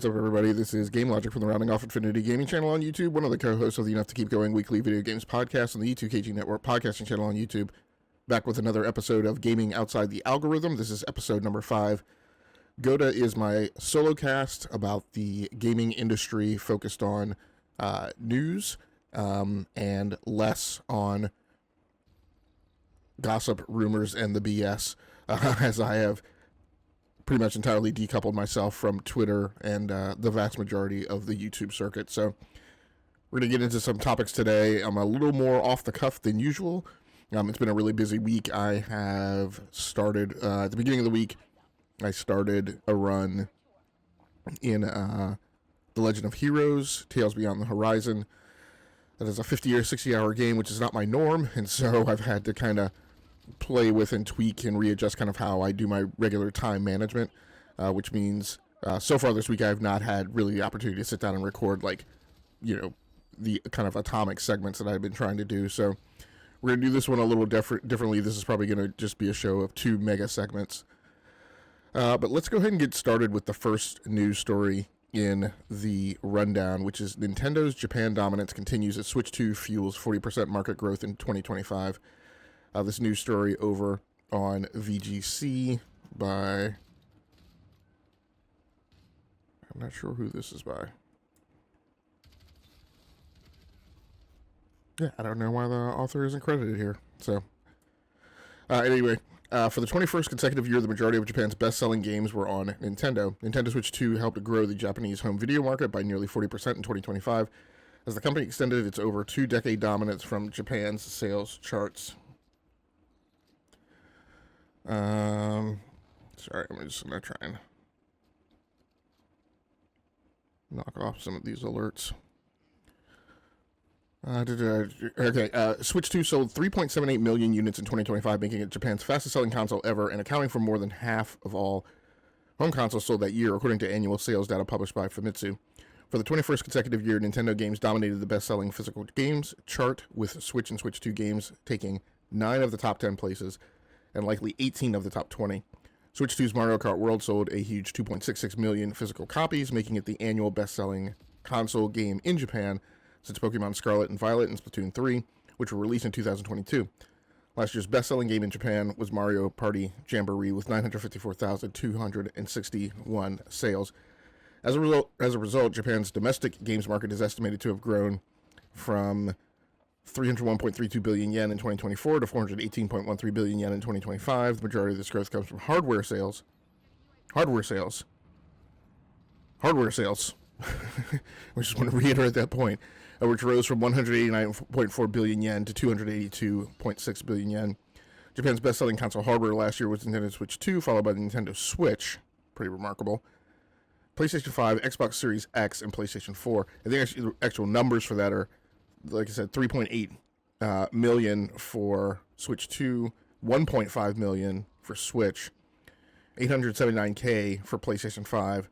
what's up, everybody? This is Game Logic from the Rounding Off Infinity Gaming channel on YouTube, one of the co-hosts of the Enough to Keep Going weekly video games podcast on the E2KG Network podcasting channel on YouTube. Back with another episode of Gaming Outside the Algorithm. This is episode number 5. Goda is my solo cast about the gaming industry, focused on news and less on gossip, rumors, and the BS, as I have pretty much entirely decoupled myself from Twitter and the vast majority of the YouTube circuit. So we're going to get into some topics today. I'm a little more off the cuff than usual. It's been a really busy week. I have started, at the beginning of the week, I started a run in The Legend of Heroes, Tales Beyond the Horizon. That is a 50 or 60-hour game, which is not my norm, and so I've had to kind of play with and tweak and readjust kind of how I do my regular time management, which means so far this week I have not had really the opportunity to sit down and record, like, you know, the kind of atomic segments that I've been trying to do. So we're going to do this one a little differently. This is probably going to just be a show of 2 mega segments. But let's go ahead and get started with the first news story in the rundown, which is Nintendo's Japan dominance continues as Switch 2 fuels 40% market growth in 2025. This news story over on VGC by, I'm not sure who this is by. Yeah, I don't know why the author isn't credited here. So, anyway, for the 21st consecutive year, the majority of Japan's best-selling games were on Nintendo. Nintendo Switch 2 helped grow the Japanese home video market by nearly 40% in 2025, as the company extended its over 2-decade dominance from Japan's sales charts. Sorry, I'm just going to try and knock off some of these alerts. Switch 2 sold 3.78 million units in 2025, making it Japan's fastest-selling console ever and accounting for more than half of all home consoles sold that year, according to annual sales data published by Famitsu. For the 21st consecutive year, Nintendo games dominated the best-selling physical games chart, with Switch and Switch 2 games taking 9 of the top 10 places and likely 18 of the top 20. Switch 2's Mario Kart World sold a huge 2.66 million physical copies, making it the annual best-selling console game in Japan since Pokemon Scarlet and Violet and Splatoon 3, which were released in 2022. Last year's best-selling game in Japan was Mario Party Jamboree with 954,261 sales. As a result, Japan's domestic games market is estimated to have grown from 301.32 billion yen in 2024 to 418.13 billion yen in 2025. The majority of this growth comes from hardware sales. I just want to reiterate that point, which rose from 189.4 billion yen to 282.6 billion yen. Japan's best-selling console hardware last year was Nintendo Switch 2, followed by the Nintendo Switch. Pretty remarkable. PlayStation 5, Xbox Series X, and PlayStation 4. I think actually the actual numbers for that are, like I said, 3.8 million for Switch 2, 1.5 million for Switch, 879K for PlayStation 5,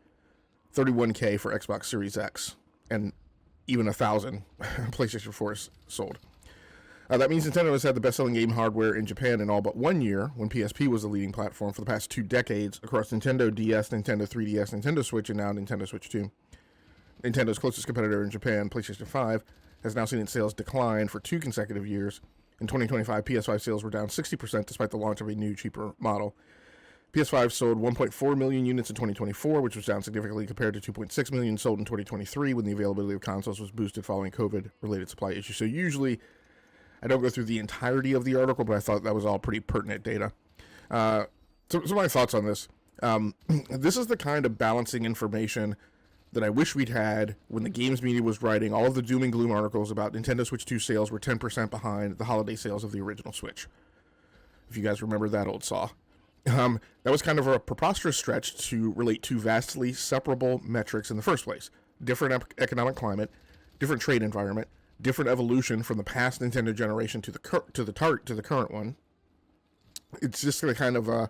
31K for Xbox Series X, and even 1,000 PlayStation 4s sold. That means Nintendo has had the best-selling game hardware in Japan in all but 1 year, when PSP was the leading platform for the past 2 decades across Nintendo DS, Nintendo 3DS, Nintendo Switch, and now Nintendo Switch 2. Nintendo's closest competitor in Japan, PlayStation 5, has now seen its sales decline for 2 consecutive years. In 2025, PS5 sales were down 60% despite the launch of a new, cheaper model. PS5 sold 1.4 million units in 2024, which was down significantly compared to 2.6 million sold in 2023 when the availability of consoles was boosted following COVID-related supply issues. So usually, I don't go through the entirety of the article, but I thought that was all pretty pertinent data. So my thoughts on this. This is the kind of balancing information that I wish we'd had when the games media was writing all of the doom and gloom articles about Nintendo Switch 2 sales were 10% behind the holiday sales of the original Switch. If you guys remember that old saw. That was kind of a preposterous stretch to relate 2 vastly separable metrics in the first place. Different economic climate, different trade environment, different evolution from the past Nintendo generation to the current one. It's just kind of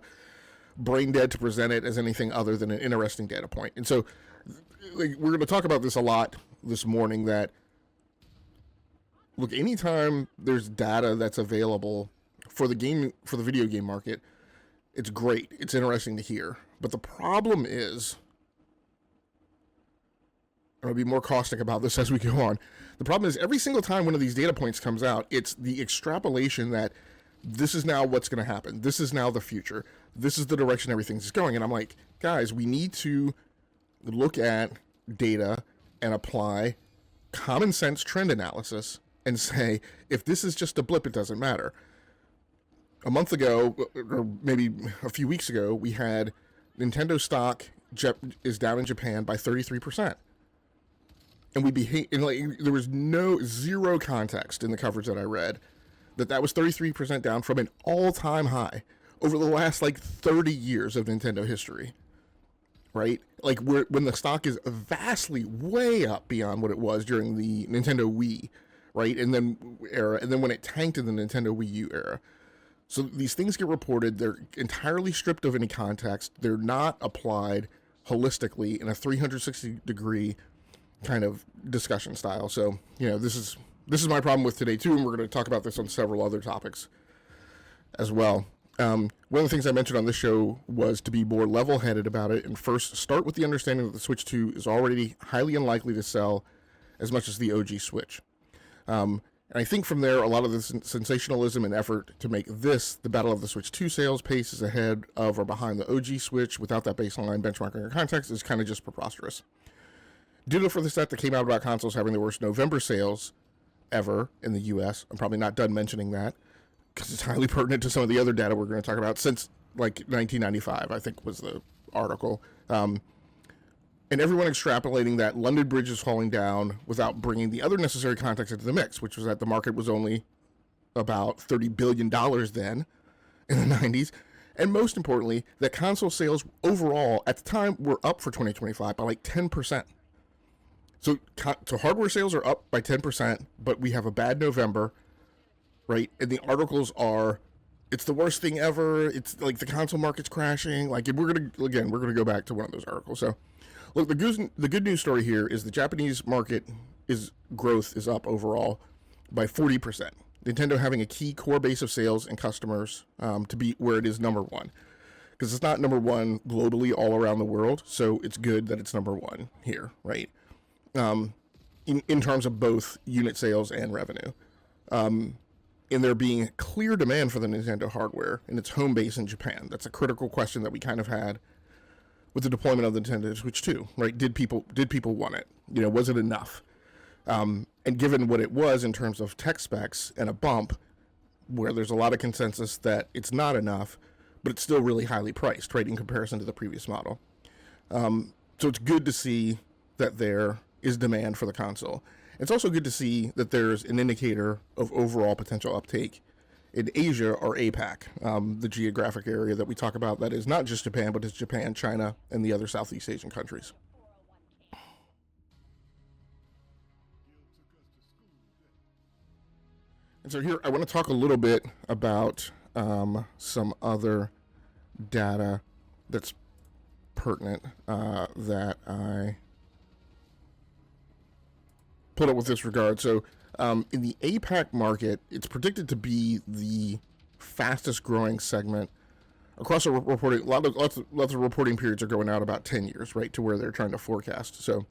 brain dead to present it as anything other than an interesting data point. And so, like, we're going to talk about this a lot this morning, that, look, anytime there's data that's available for the video game market, it's great. It's interesting to hear. But the problem is I'll be more caustic about this as we go on. The problem is every single time one of these data points comes out, it's the extrapolation that this is now what's going to happen. This is now the future. This is the direction everything's going. And I'm like, guys, we need to look at data and apply common sense trend analysis and say, if this is just a blip, it doesn't matter. A month ago, or maybe a few weeks ago, we had Nintendo stock is down in Japan by 33%. And there was zero context in the coverage that I read that was 33% down from an all-time high over the last 30 years of Nintendo history, right? When the stock is vastly way up beyond what it was during the Nintendo Wii, right? And then when it tanked in the Nintendo Wii U era. So these things get reported, they're entirely stripped of any context, they're not applied holistically in a 360-degree kind of discussion style. So, this is my problem with today too, and we're going to talk about this on several other topics as well. One of the things I mentioned on this show was to be more level-headed about it and first start with the understanding that the Switch 2 is already highly unlikely to sell as much as the OG Switch. And I think from there, a lot of the sensationalism and effort to make this the Battle of the Switch 2 sales pace is ahead of or behind the OG Switch without that baseline benchmarking or context is kind of just preposterous. Ditto for the stat that came out about consoles having the worst November sales ever in the US. I'm probably not done mentioning that because it's highly pertinent to some of the other data we're going to talk about since 1995, I think was the article. And everyone extrapolating that London Bridge is falling down without bringing the other necessary context into the mix, which was that the market was only about $30 billion then in the 90s. And most importantly, that console sales overall at the time were up for 2025 by 10%. So hardware sales are up by 10%, but we have a bad November, right? And the articles are, it's the worst thing ever. It's the console market's crashing. We're going to go back to one of those articles. So look, the good news story here is the Japanese market growth is up overall by 40%. Nintendo having a key core base of sales and customers to be where it is number one. Because it's not number one globally all around the world, so it's good that it's number one here, right? In terms of both unit sales and revenue. And there being clear demand for the Nintendo hardware in its home base in Japan. That's a critical question that we kind of had with the deployment of the Nintendo Switch 2, right? Did people want it? Was it enough? And given what it was in terms of tech specs and a bump, where there's a lot of consensus that it's not enough, but it's still really highly priced, right, in comparison to the previous model. So it's good to see that there is demand for the console. It's also good to see that there's an indicator of overall potential uptake in Asia or APAC, the geographic area that we talk about that is not just Japan, but it's Japan, China, and the other Southeast Asian countries. And so here, I want to talk a little bit about some other data that's pertinent that I put up with this regard. So in the APAC market, it's predicted to be the fastest growing segment across a reporting. Lots of reporting periods are going out about 10 years, right, to where they're trying to forecast. So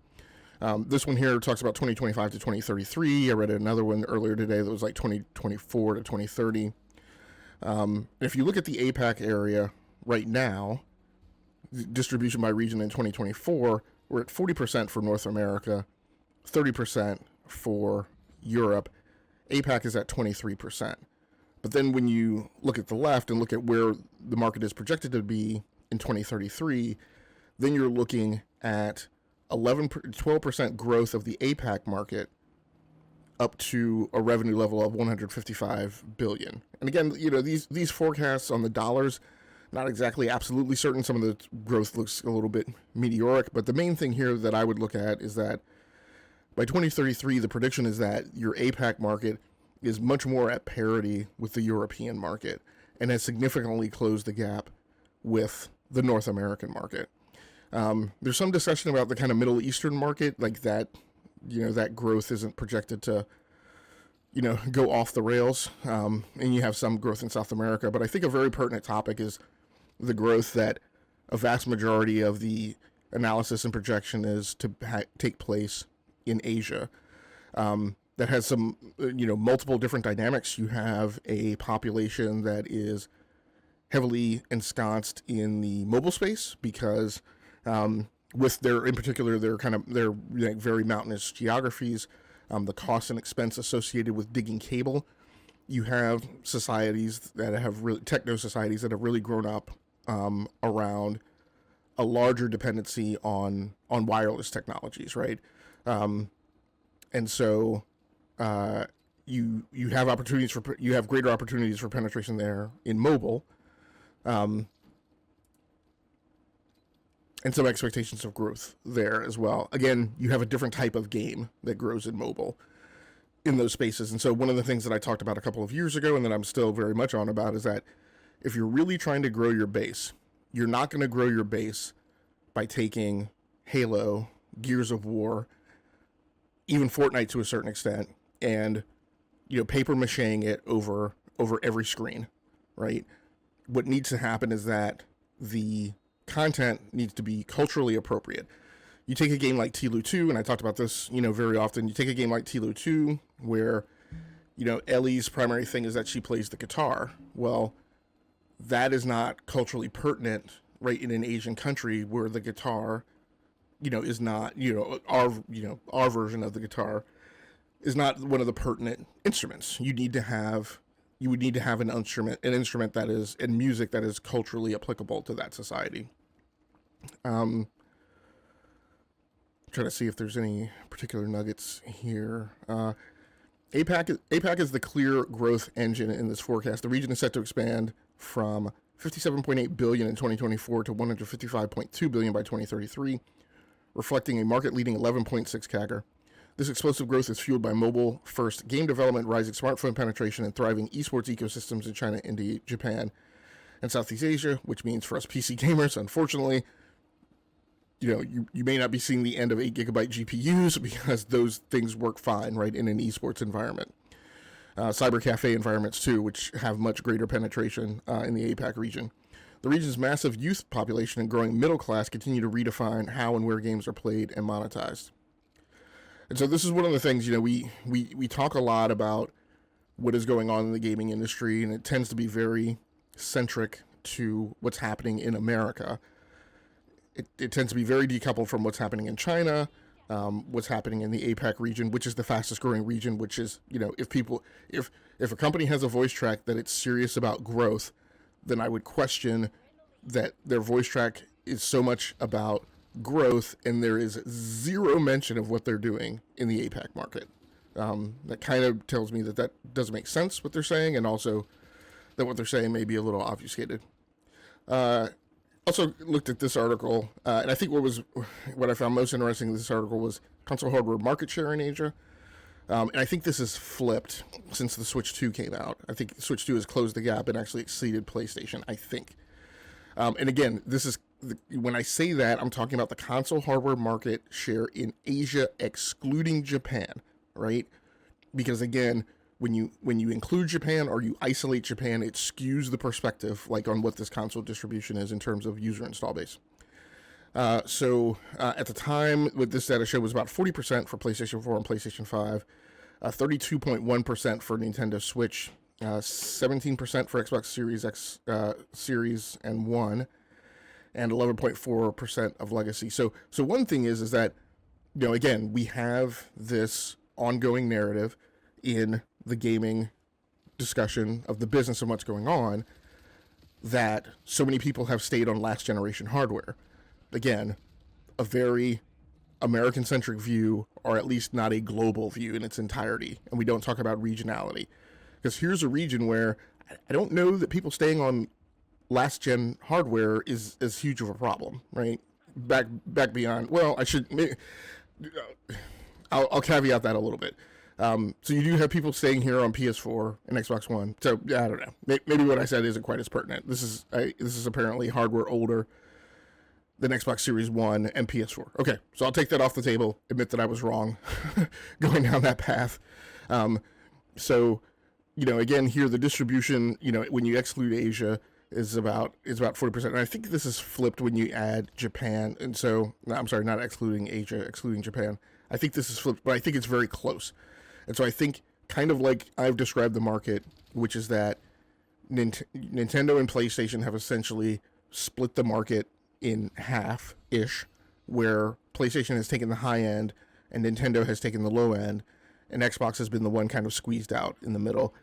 this one here talks about 2025 to 2033. I read another one earlier today that was 2024 to 2030. If you look at the APAC area right now, the distribution by region in 2024, we're at 40% for North America, 30% for Europe. APAC is at 23%. But then when you look at the left and look at where the market is projected to be in 2033, then you're looking at 12% growth of the APAC market up to a revenue level of $155 billion. And again, these forecasts on the dollars, not exactly absolutely certain. Some of the growth looks a little bit meteoric, but the main thing here that I would look at is that by 2033, the prediction is that your APAC market is much more at parity with the European market and has significantly closed the gap with the North American market. There's some discussion about the kind of Middle Eastern market, that growth isn't projected to, go off the rails. And you have some growth in South America. But I think a very pertinent topic is the growth that a vast majority of the analysis and projection is to take place in Asia. That has some, multiple different dynamics. You have a population that is heavily ensconced in the mobile space because, with their very mountainous geographies, the cost and expense associated with digging cable. You have societies that have techno societies that have really grown up around a larger dependency on wireless technologies, right? And so you have greater opportunities for penetration there in mobile, and some expectations of growth there as well. Again, you have a different type of game that grows in mobile in those spaces. And so one of the things that I talked about a couple of years ago and that I'm still very much on about is that if you're really trying to grow your base, you're not going to grow your base by taking Halo, Gears of War, even Fortnite to a certain extent, and paper macheing it over every screen, right? What needs to happen is that the content needs to be culturally appropriate. You take a game like Tilo 2, and I talked about this, very often. You take a game like Tilo 2, where, Ellie's primary thing is that she plays the guitar. Well, that is not culturally pertinent, right, in an Asian country where the guitar, is not, our version of the guitar is not one of the pertinent instruments. You would need to have an instrument that is, and music that is culturally applicable to that society. Trying to see if there's any particular nuggets here. APAC is the clear growth engine in this forecast. The region is set to expand from $57.8 billion in 2024 to $155.2 billion by 2033, reflecting a market-leading 11.6 CAGR. This explosive growth is fueled by mobile-first game development, rising smartphone penetration, and thriving esports ecosystems in China, India, Japan, and Southeast Asia, which means for us PC gamers, unfortunately, you may not be seeing the end of 8 gigabyte GPUs because those things work fine, right, in an esports environment. Cyber cafe environments, too, which have much greater penetration in the APAC region. The region's massive youth population and growing middle class continue to redefine how and where games are played and monetized. And so this is one of the things, we talk a lot about what is going on in the gaming industry, and it tends to be very centric to what's happening in America. It tends to be very decoupled from what's happening in China, what's happening in the APAC region, which is the fastest growing region, which is, if a company has a voice track that it's serious about growth, then I would question that their voice track is so much about growth and there is zero mention of what they're doing in the APAC market. That kind of tells me that doesn't make sense what they're saying, and also that what they're saying may be a little obfuscated. Also looked at this article, and I think what I found most interesting in this article was console hardware market share in Asia. And I think this has flipped since the Switch 2 came out. I think Switch 2 has closed the gap and actually exceeded PlayStation, I think. And again, when I say that, I'm talking about the console hardware market share in Asia, excluding Japan, right? Because again, when you include Japan or you isolate Japan, it skews the perspective, like on what this console distribution is in terms of user install base. So at the time, what this data showed was about 40% for PlayStation 4 and PlayStation 5, 32.1% for Nintendo Switch, 17% for Xbox Series X, Series and One, and 11.4% of Legacy. So one thing is that, again, we have this ongoing narrative in the gaming discussion of the business and what's going on, that so many people have stayed on last generation hardware. Again, a very American-centric view, or at least not a global view in its entirety. And we don't talk about regionality. Because here's a region where I don't know that people staying on last-gen hardware is as huge of a problem, right? Back beyond, well, I'll caveat that a little bit. So you do have people staying here on PS4 and Xbox One. So, I don't know. Maybe what I said isn't quite as pertinent. This is apparently hardware older than Xbox Series 1 and PS4. Okay, so I'll take that off the table, admit that I was wrong going down that path. So, again, here the distribution, when you exclude Asia, is about 40%. And I think this is flipped when you add Japan. And so, no, I'm sorry, not excluding Asia, excluding Japan. I think this is flipped, but I think it's very close. And so I think, kind of like I've described the market, which is that Nintendo and PlayStation have essentially split the market in half-ish, where PlayStation has taken the high end and Nintendo has taken the low end, and Xbox has been the one kind of squeezed out in the middle.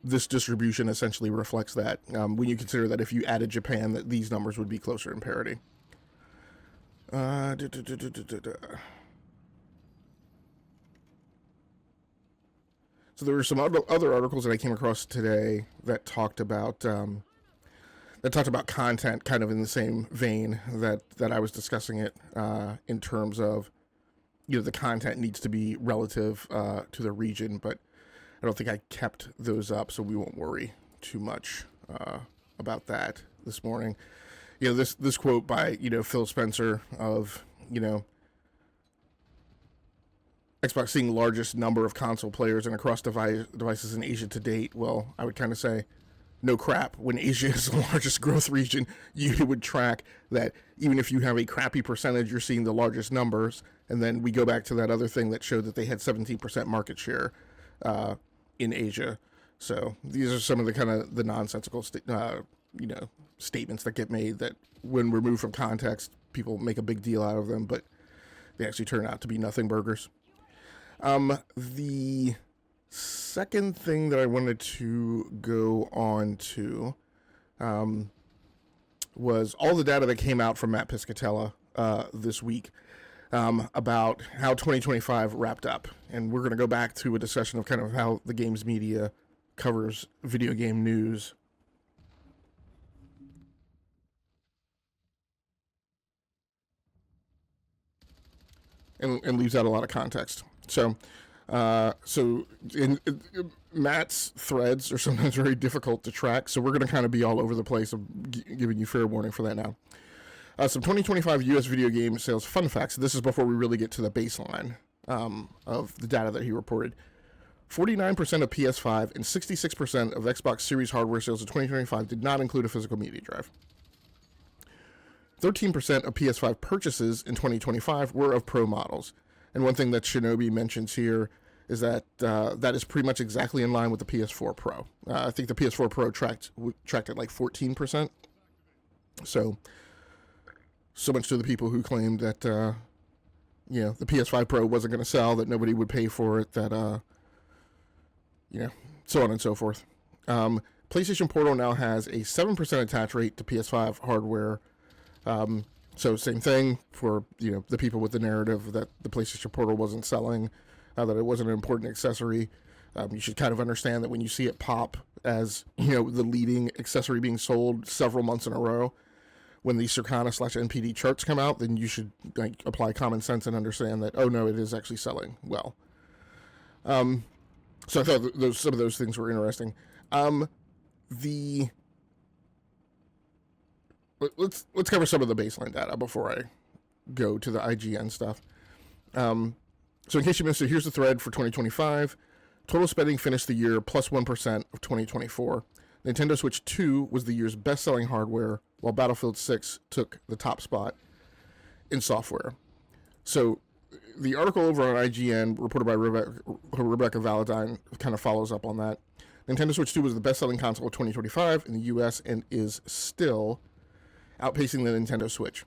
This distribution essentially reflects that, when you consider that if you added Japan, that these numbers would be closer in parity. So there were some other articles that I came across today that talked about content, kind of in the same vein that I was discussing it, in terms of, the content needs to be relative to the region, but I don't think I kept those up, so we won't worry too much about that this morning. This quote by, Phil Spencer of, Xbox seeing largest number of console players and across devices in Asia to date. Well, I would kind of say, no crap. When Asia is the largest growth region, you would track that even if you have a crappy percentage, you're seeing the largest numbers. And then we go back to that other thing that showed that they had 17% market share in Asia. So these are some of the kind of the nonsensical statements that get made that, when removed from context, people make a big deal out of them, but they actually turn out to be nothing burgers. The second thing that I wanted to go on to was all the data that came out from Matt Piscatella this week about how 2025 wrapped up. And we're going to go back to a discussion of kind of how the games media covers video game news. And leaves out a lot of context. So in Matt's threads are sometimes very difficult to track, so we're going to kind of be all over the place. I'm giving you fair warning for that now. Some 2025 U.S. video game sales fun facts. This is before we really get to the baseline of the data that he reported. 49% of PS5 and 66% of Xbox Series hardware sales in 2025 did not include a physical media drive. 13% of PS5 purchases in 2025 were of Pro models. And one thing that Shinobi mentions here is that that is pretty much exactly in line with the PS4 Pro. I think the PS4 Pro tracked at like 14%. So much to the people who claimed that, the PS5 Pro wasn't going to sell, that nobody would pay for it, that, so on and so forth. PlayStation Portal now has a 7% attach rate to PS5 hardware. So same thing for, the people with the narrative that the PlayStation Portal wasn't selling, that it wasn't an important accessory. You should kind of understand that when you see it pop as, the leading accessory being sold several months in a row, when the Circana/NPD charts come out, then you should apply common sense and understand that, oh no, it is actually selling well. So I thought some of those things were interesting. Let's cover some of the baseline data before I go to the IGN stuff. So in case you missed it, here's the thread for 2025. Total spending finished the year plus 1% of 2024. Nintendo Switch 2 was the year's best-selling hardware, while Battlefield 6 took the top spot in software. So the article over on IGN, reported by Rebecca Valentine, kind of follows up on that. Nintendo Switch 2 was the best-selling console of 2025 in the US and is still outpacing the Nintendo Switch.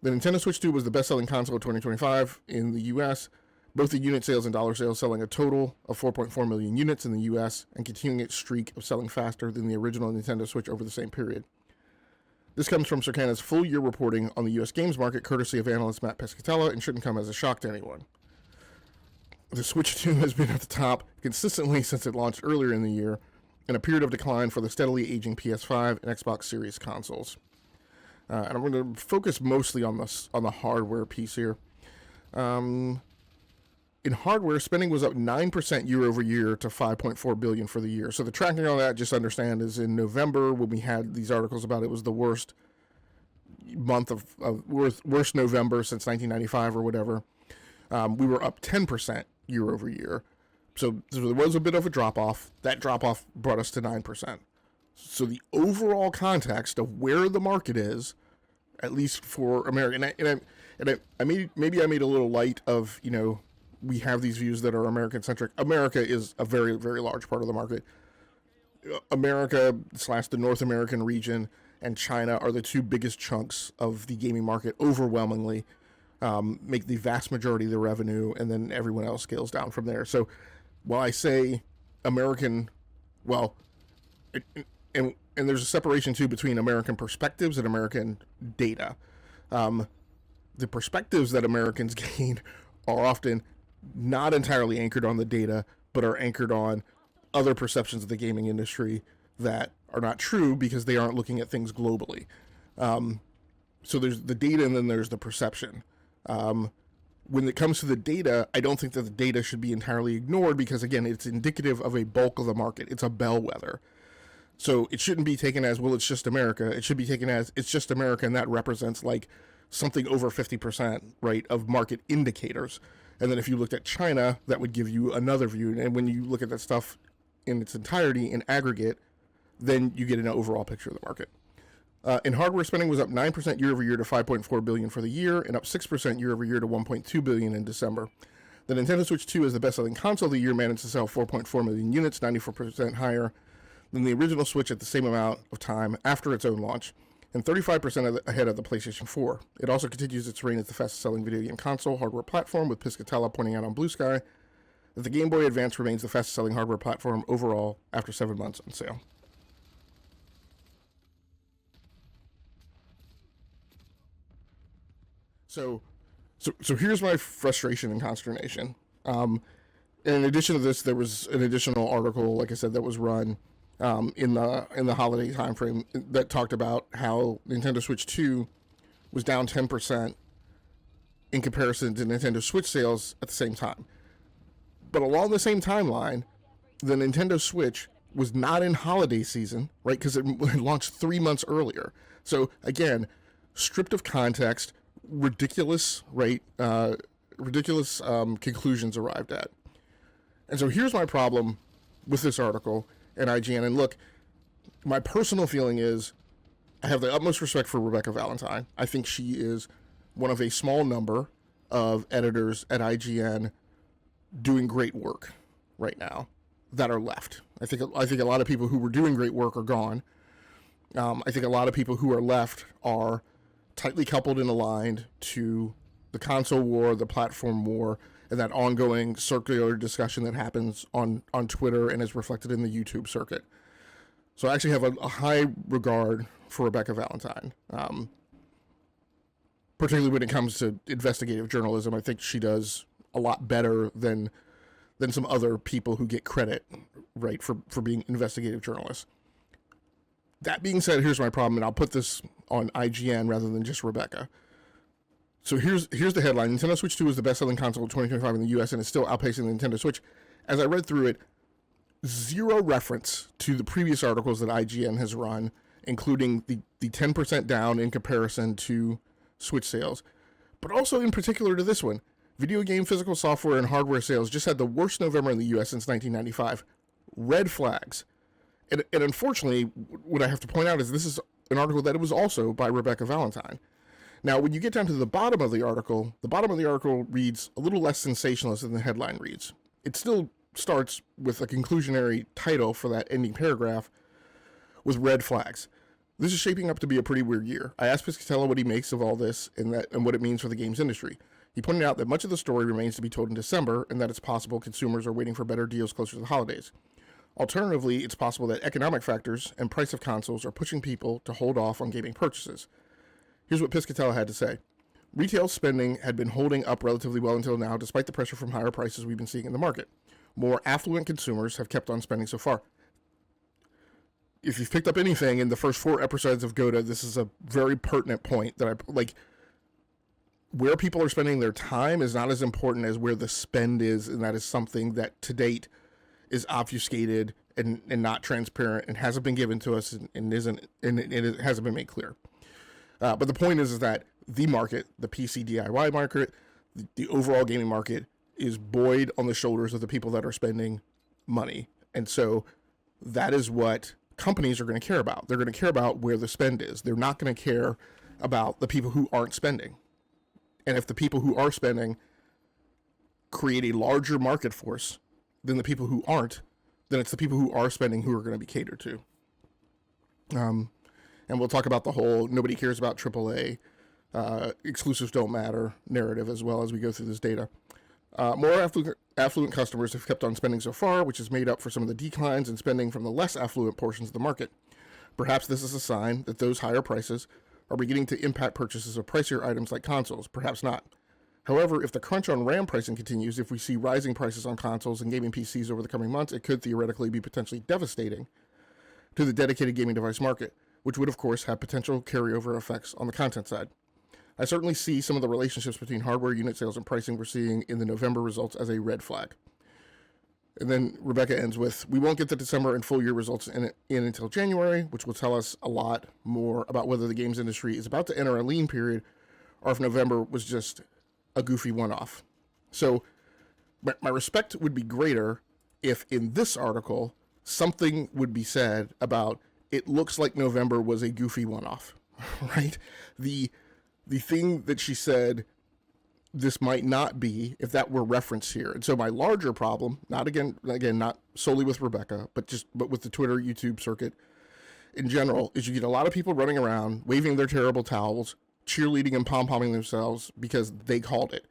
The Nintendo Switch 2 was the best-selling console of 2025 in the US, both the unit sales and dollar sales selling a total of 4.4 million units in the US and continuing its streak of selling faster than the original Nintendo Switch over the same period. This comes from Circana's full-year reporting on the US games market, courtesy of analyst Matt Piscatella, and shouldn't come as a shock to anyone. The Switch 2 has been at the top consistently since it launched earlier in the year, in a period of decline for the steadily aging PS5 and Xbox Series consoles. And I'm going to focus mostly on the hardware piece here. In hardware, spending was up 9% year over year to $5.4 billion for the year. So the tracking on that, just understand, is in November, when we had these articles about it, was the worst month worst November since 1995 or whatever. We were up 10% year over year. So there was a bit of a drop off. That drop off brought us to 9%. So the overall context of where the market is, at least for America, maybe I made a little light of, we have these views that are American centric. America is a very, very large part of the market. America / the North American region and China are the two biggest chunks of the gaming market, overwhelmingly, make the vast majority of the revenue, and then everyone else scales down from there. So while I say American, well, and there's a separation too between American perspectives and American data. The perspectives that Americans gain are often not entirely anchored on the data, but are anchored on other perceptions of the gaming industry that are not true because they aren't looking at things globally. So there's the data and then there's the perception. When it comes to the data, I don't think that the data should be entirely ignored because, again, it's indicative of a bulk of the market. It's a bellwether. So it shouldn't be taken as, well, it's just America. It should be taken as, it's just America, and that represents like something over 50%, right, of market indicators. And then if you looked at China, that would give you another view. And when you look at that stuff in its entirety, in aggregate, then you get an overall picture of the market. And hardware spending was up 9% year over year to $5.4 billion for the year, and up 6% year over year to $1.2 billion in December. The Nintendo Switch 2, as the best-selling console of the year, managed to sell 4.4 million units, 94% higher than the original Switch at the same amount of time after its own launch, and 35% ahead of the PlayStation 4. It also continues its reign as the fastest-selling video game console hardware platform, with Piscatella pointing out on Blue Sky that the Game Boy Advance remains the fastest-selling hardware platform overall after 7 months on sale. So here's my frustration and consternation. In addition to this, there was an additional article, like I said, that was run in the holiday timeframe that talked about how Nintendo Switch 2 was down 10% in comparison to Nintendo Switch sales at the same time. But along the same timeline, the Nintendo Switch was not in holiday season, right? Because it launched 3 months earlier. So again, stripped of context, ridiculous, right? Ridiculous conclusions arrived at. And so here's my problem with this article and IGN. And look, my personal feeling is I have the utmost respect for Rebecca Valentine. I think she is one of a small number of editors at IGN doing great work right now that are left. I think a lot of people who were doing great work are gone. I think a lot of people who are left are tightly coupled and aligned to the console war, the platform war, and that ongoing circular discussion that happens on Twitter and is reflected in the YouTube circuit. So I actually have a high regard for Rebecca Valentine, particularly when it comes to investigative journalism. I think she does a lot better than some other people who get credit, right, for being investigative journalists. That being said, here's my problem, and I'll put this on IGN rather than just Rebecca. So here's the headline. Nintendo Switch 2 is the best-selling console of 2025 in the US and is still outpacing the Nintendo Switch. As I read through it, zero reference to the previous articles that IGN has run, including the 10% down in comparison to Switch sales, but also in particular to this one. Video game physical software and hardware sales just had the worst November in the US since 1995. Red flags. And unfortunately, what I have to point out is this is an article that was also by Rebecca Valentine. Now, when you get down to the bottom of the article reads a little less sensationalist than the headline reads. It still starts with a conclusionary title for that ending paragraph with red flags. This is shaping up to be a pretty weird year. I asked Piscatella what he makes of all this and what it means for the games industry. He pointed out that much of the story remains to be told in December and that it's possible consumers are waiting for better deals closer to the holidays. Alternatively, it's possible that economic factors and price of consoles are pushing people to hold off on gaming purchases. Here's what Piscatella had to say. Retail spending had been holding up relatively well until now, despite the pressure from higher prices we've been seeing in the market. More affluent consumers have kept on spending so far. If you've picked up anything in the first 4 episodes of GOTA, this is a very pertinent point that where people are spending their time is not as important as where the spend is, and that is something that to date is obfuscated and not transparent and hasn't been given to us and it hasn't been made clear. But the point is that the market, the PC DIY market, the overall gaming market is buoyed on the shoulders of the people that are spending money. And so that is what companies are going to care about. They're going to care about where the spend is. They're not going to care about the people who aren't spending. And if the people who are spending create a larger market force than the people who aren't, then it's the people who are spending who are going to be catered to. And we'll talk about the whole nobody cares about AAA, exclusives don't matter narrative as well as we go through this data. More affluent customers have kept on spending so far, which has made up for some of the declines in spending from the less affluent portions of the market. Perhaps this is a sign that those higher prices are beginning to impact purchases of pricier items like consoles. Perhaps not. However, if the crunch on RAM pricing continues, if we see rising prices on consoles and gaming PCs over the coming months, it could theoretically be potentially devastating to the dedicated gaming device market, which would, of course, have potential carryover effects on the content side. I certainly see some of the relationships between hardware unit sales and pricing we're seeing in the November results as a red flag. And then Rebecca ends with, we won't get the December and full year results in until January, which will tell us a lot more about whether the games industry is about to enter a lean period or if November was just a goofy one-off. So my respect would be greater if in this article something would be said about it looks like November was a goofy one-off, right? The thing that she said this might not be, if that were referenced here. And so my larger problem, not again, not solely with Rebecca, but with the Twitter, YouTube circuit in general, is you get a lot of people running around, waving their terrible towels, cheerleading and pom-pomming themselves because they called it.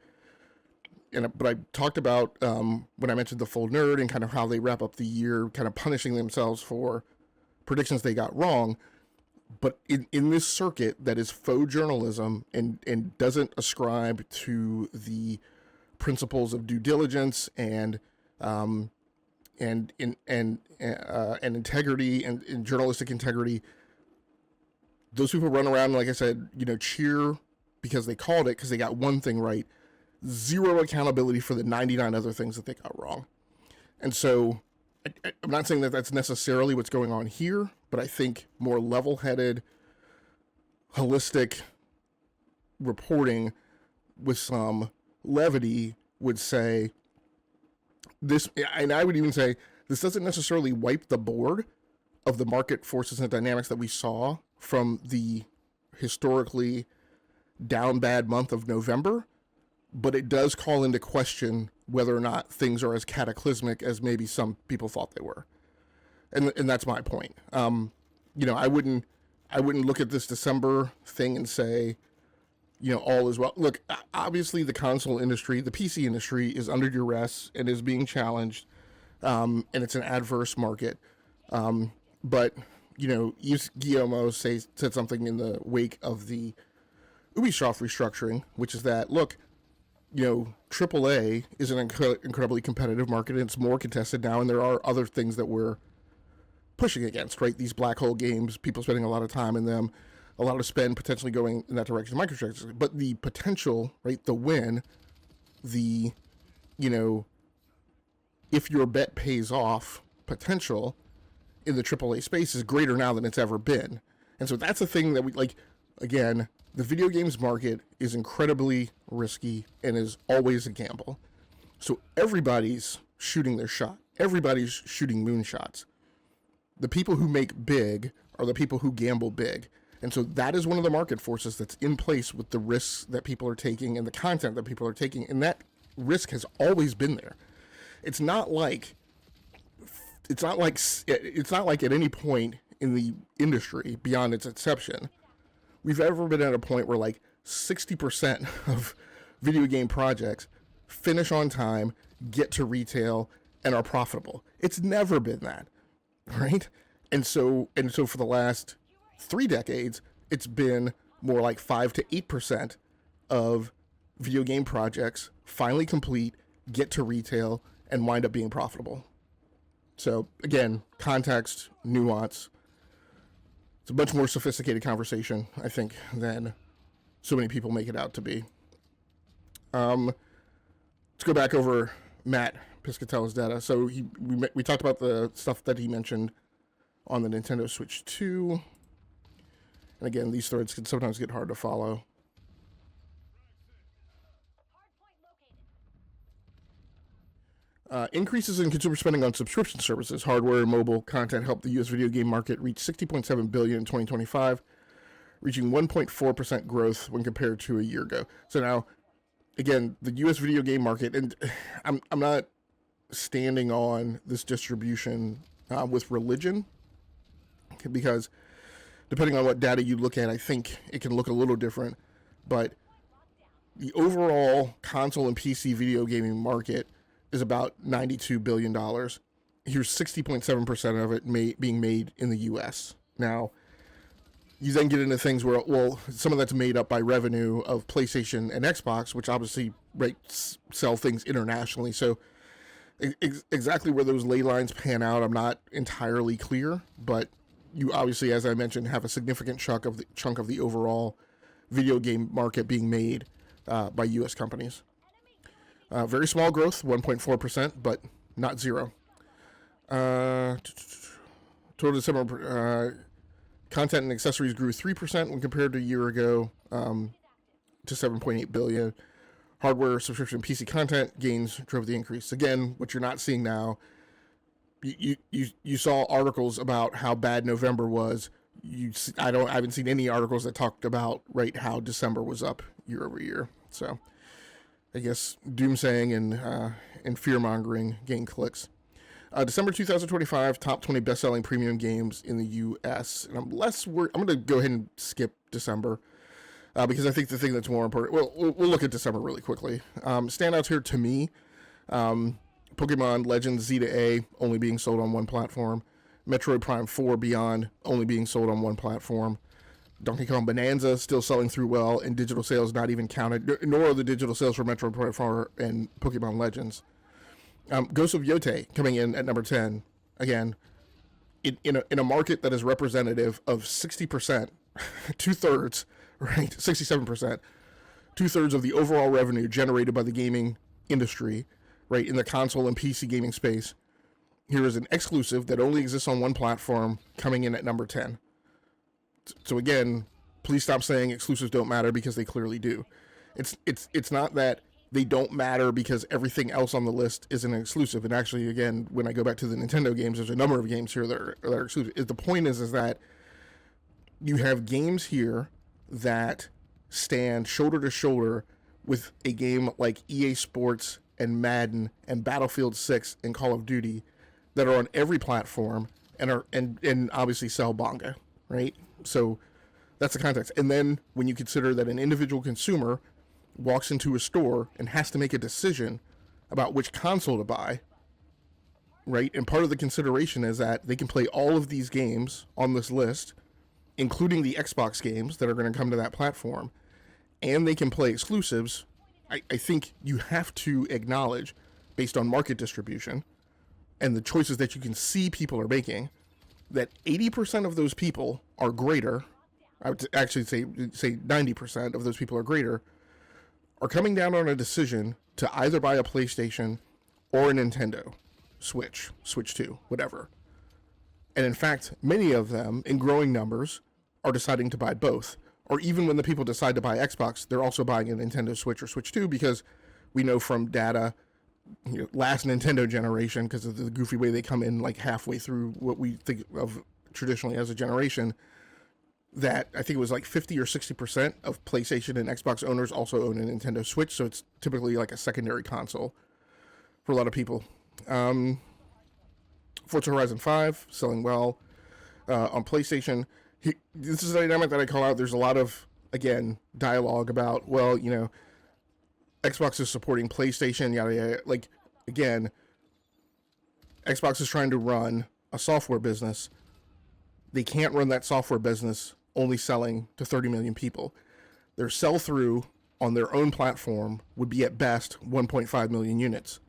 But I talked about, when I mentioned the full nerd and kind of how they wrap up the year, kind of punishing themselves for predictions they got wrong. But in this circuit that is faux journalism and doesn't ascribe to the principles of due diligence and integrity and journalistic integrity, those people run around, like I said, cheer because they called it because they got one thing right. Zero accountability for the 99 other things that they got wrong. And so I'm not saying that that's necessarily what's going on here, but I think more level-headed, holistic reporting with some levity would say this, and I would even say this doesn't necessarily wipe the board of the market forces and dynamics that we saw from the historically down bad month of November, but it does call into question whether or not things are as cataclysmic as maybe some people thought they were. And that's my point. I wouldn't look at this December thing and say, all is well. Look, obviously the console industry, the PC industry is under duress and is being challenged, and it's an adverse market. But, Guillermo said something in the wake of the Ubisoft restructuring, which is that, look, AAA is an incredibly competitive market, and it's more contested now, and there are other things that we're pushing against, right? These black hole games, people spending a lot of time in them, a lot of spend potentially going in that direction, microtransactions. But the potential, right, the win, if your bet pays off potential in the AAA space is greater now than it's ever been. And so that's a thing that we, again, the video games market is incredibly risky and is always a gamble. So everybody's shooting their shot. Everybody's shooting moonshots. The people who make big are the people who gamble big. And so that is one of the market forces that's in place with the risks that people are taking and the content that people are taking. And that risk has always been there. It's not like at any point in the industry beyond its inception we've ever been at a point where 60% of video game projects finish on time, get to retail, and are profitable. It's never been that, right? And so for the last 3 decades, it's been more like 5 to 8% of video game projects finally complete, get to retail, and wind up being profitable. So again, context, nuance. It's a much more sophisticated conversation, I think, than so many people make it out to be. Let's go back over Matt Piscatella's data. So we talked about the stuff that he mentioned on the Nintendo Switch 2. And again, these threads can sometimes get hard to follow. Increases in consumer spending on subscription services, hardware, and mobile content helped the U.S. video game market reach $60.7 billion in 2025, reaching 1.4% growth when compared to a year ago. So now, again, the U.S. video game market, and I'm not standing on this distribution with religion, because depending on what data you look at, I think it can look a little different. But the overall console and PC video gaming market is about $92 billion. Here's 60.7% of it being made in the U.S. Now, you then get into things where, well, some of that's made up by revenue of PlayStation and Xbox, which obviously sell things internationally. So exactly where those ley lines pan out, I'm not entirely clear. But you obviously, as I mentioned, have a significant chunk of the overall video game market being made by U.S. companies. Very small growth, 1.4%, but not zero. Total December content and accessories grew 3% when compared to a year ago, to $7.8 billion. Hardware, subscription, PC content gains drove the increase. Again, what you're not seeing now, you saw articles about how bad November was. I haven't seen any articles that talked about how December was up year over year. So I guess doomsaying and fear-mongering gain clicks. December 2025, top 20 best-selling premium games in the U.S. And I'm going to go ahead and skip December because I think the thing that's more important... Well, we'll look at December really quickly. Standouts here to me, Pokemon Legends Z to A only being sold on one platform. Metroid Prime 4 Beyond only being sold on one platform. Donkey Kong Bonanza still selling through well, and digital sales not even counted, nor are the digital sales for Metroid Prime 4 and Pokemon Legends. Ghost of Yote coming in at number 10. Again, in a market that is representative of 60%, two-thirds, right, 67%, two-thirds of the overall revenue generated by the gaming industry, right, in the console and PC gaming space. Here is an exclusive that only exists on one platform coming in at number 10. So again, please stop saying exclusives don't matter, because they clearly do. It's not that they don't matter because everything else on the list is an exclusive. And actually, again, when I go back to the Nintendo games, there's a number of games here that are exclusive. The point is that you have games here that stand shoulder to shoulder with a game like EA Sports and Madden and Battlefield 6 and Call of Duty that are on every platform and obviously sell Bonga, right? So that's the context. And then when you consider that an individual consumer walks into a store and has to make a decision about which console to buy, right? And part of the consideration is that they can play all of these games on this list, including the Xbox games that are going to come to that platform, and they can play exclusives. I think you have to acknowledge, based on market distribution and the choices that you can see people are making, that 80% of those people are greater. I would actually say 90% of those people are greater, are coming down on a decision to either buy a PlayStation or a Nintendo Switch 2, whatever. And in fact, many of them, in growing numbers, are deciding to buy both. Or even when the people decide to buy Xbox, they're also buying a Nintendo Switch or Switch 2, because we know from data, last Nintendo generation, because of the goofy way they come in like halfway through what we think of traditionally as a generation, that I think it was like 50 or 60% of PlayStation and Xbox owners also own a Nintendo Switch, so it's typically like a secondary console for a lot of people. Forza Horizon 5, selling well. On PlayStation, this is a dynamic that I call out. There's a lot of, again, dialogue about, well, Xbox is supporting PlayStation, yada, yada. Like, again, Xbox is trying to run a software business. They can't run that software business only selling to 30 million people. Their sell-through on their own platform would be at best 1.5 million units.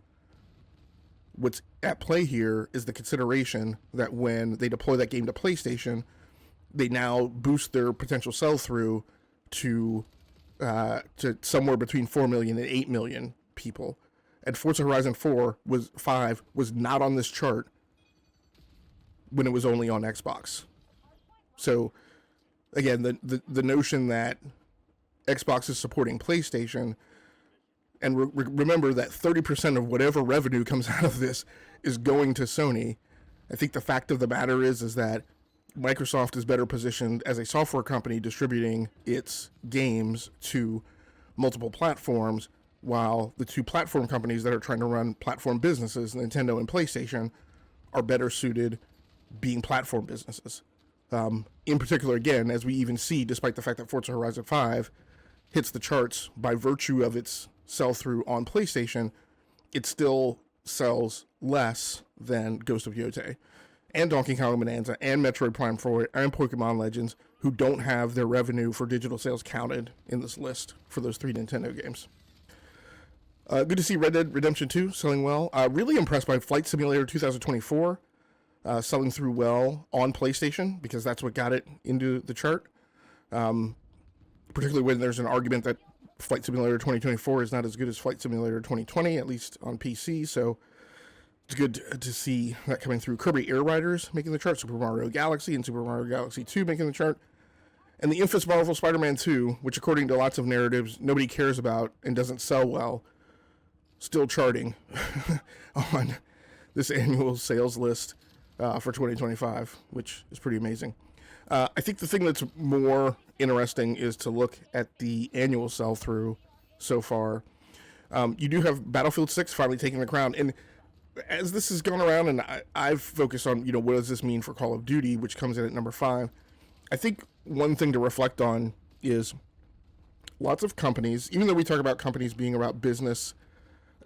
What's at play here is the consideration that when they deploy that game to PlayStation, they now boost their potential sell-through to somewhere between 4 million and 8 million people. And Forza Horizon 5 was not on this chart when it was only on Xbox. So, again, the notion that Xbox is supporting PlayStation And remember that 30% of whatever revenue comes out of this is going to Sony. I think the fact of the matter is that Microsoft is better positioned as a software company distributing its games to multiple platforms, while the two platform companies that are trying to run platform businesses, Nintendo and PlayStation, are better suited being platform businesses. In particular, again, as we even see, despite the fact that Forza Horizon 5 hits the charts by virtue of its sell-through on PlayStation, it still sells less than Ghost of Yotei and Donkey Kong Bonanza and Metroid Prime 4 and Pokemon Legends, who don't have their revenue for digital sales counted in this list for those 3 Nintendo games. Good to see Red Dead Redemption 2 selling well. Really impressed by Flight Simulator 2024 selling through well on PlayStation, because that's what got it into the chart. Particularly when there's an argument that Flight Simulator 2024 is not as good as Flight Simulator 2020, at least on PC, so it's good to see that coming through. Kirby Air Riders making the chart, Super Mario Galaxy and Super Mario Galaxy 2 making the chart, and the infamous Marvel Spider-Man 2, which according to lots of narratives nobody cares about and doesn't sell well, still charting on this annual sales list for 2025, which is pretty amazing. I think the thing that's more interesting is to look at the annual sell-through so far. You do have Battlefield 6 finally taking the crown, and as this has gone around, and I've focused on, what does this mean for Call of Duty, which comes in at number 5. I think one thing to reflect on is lots of companies, even though we talk about companies being about business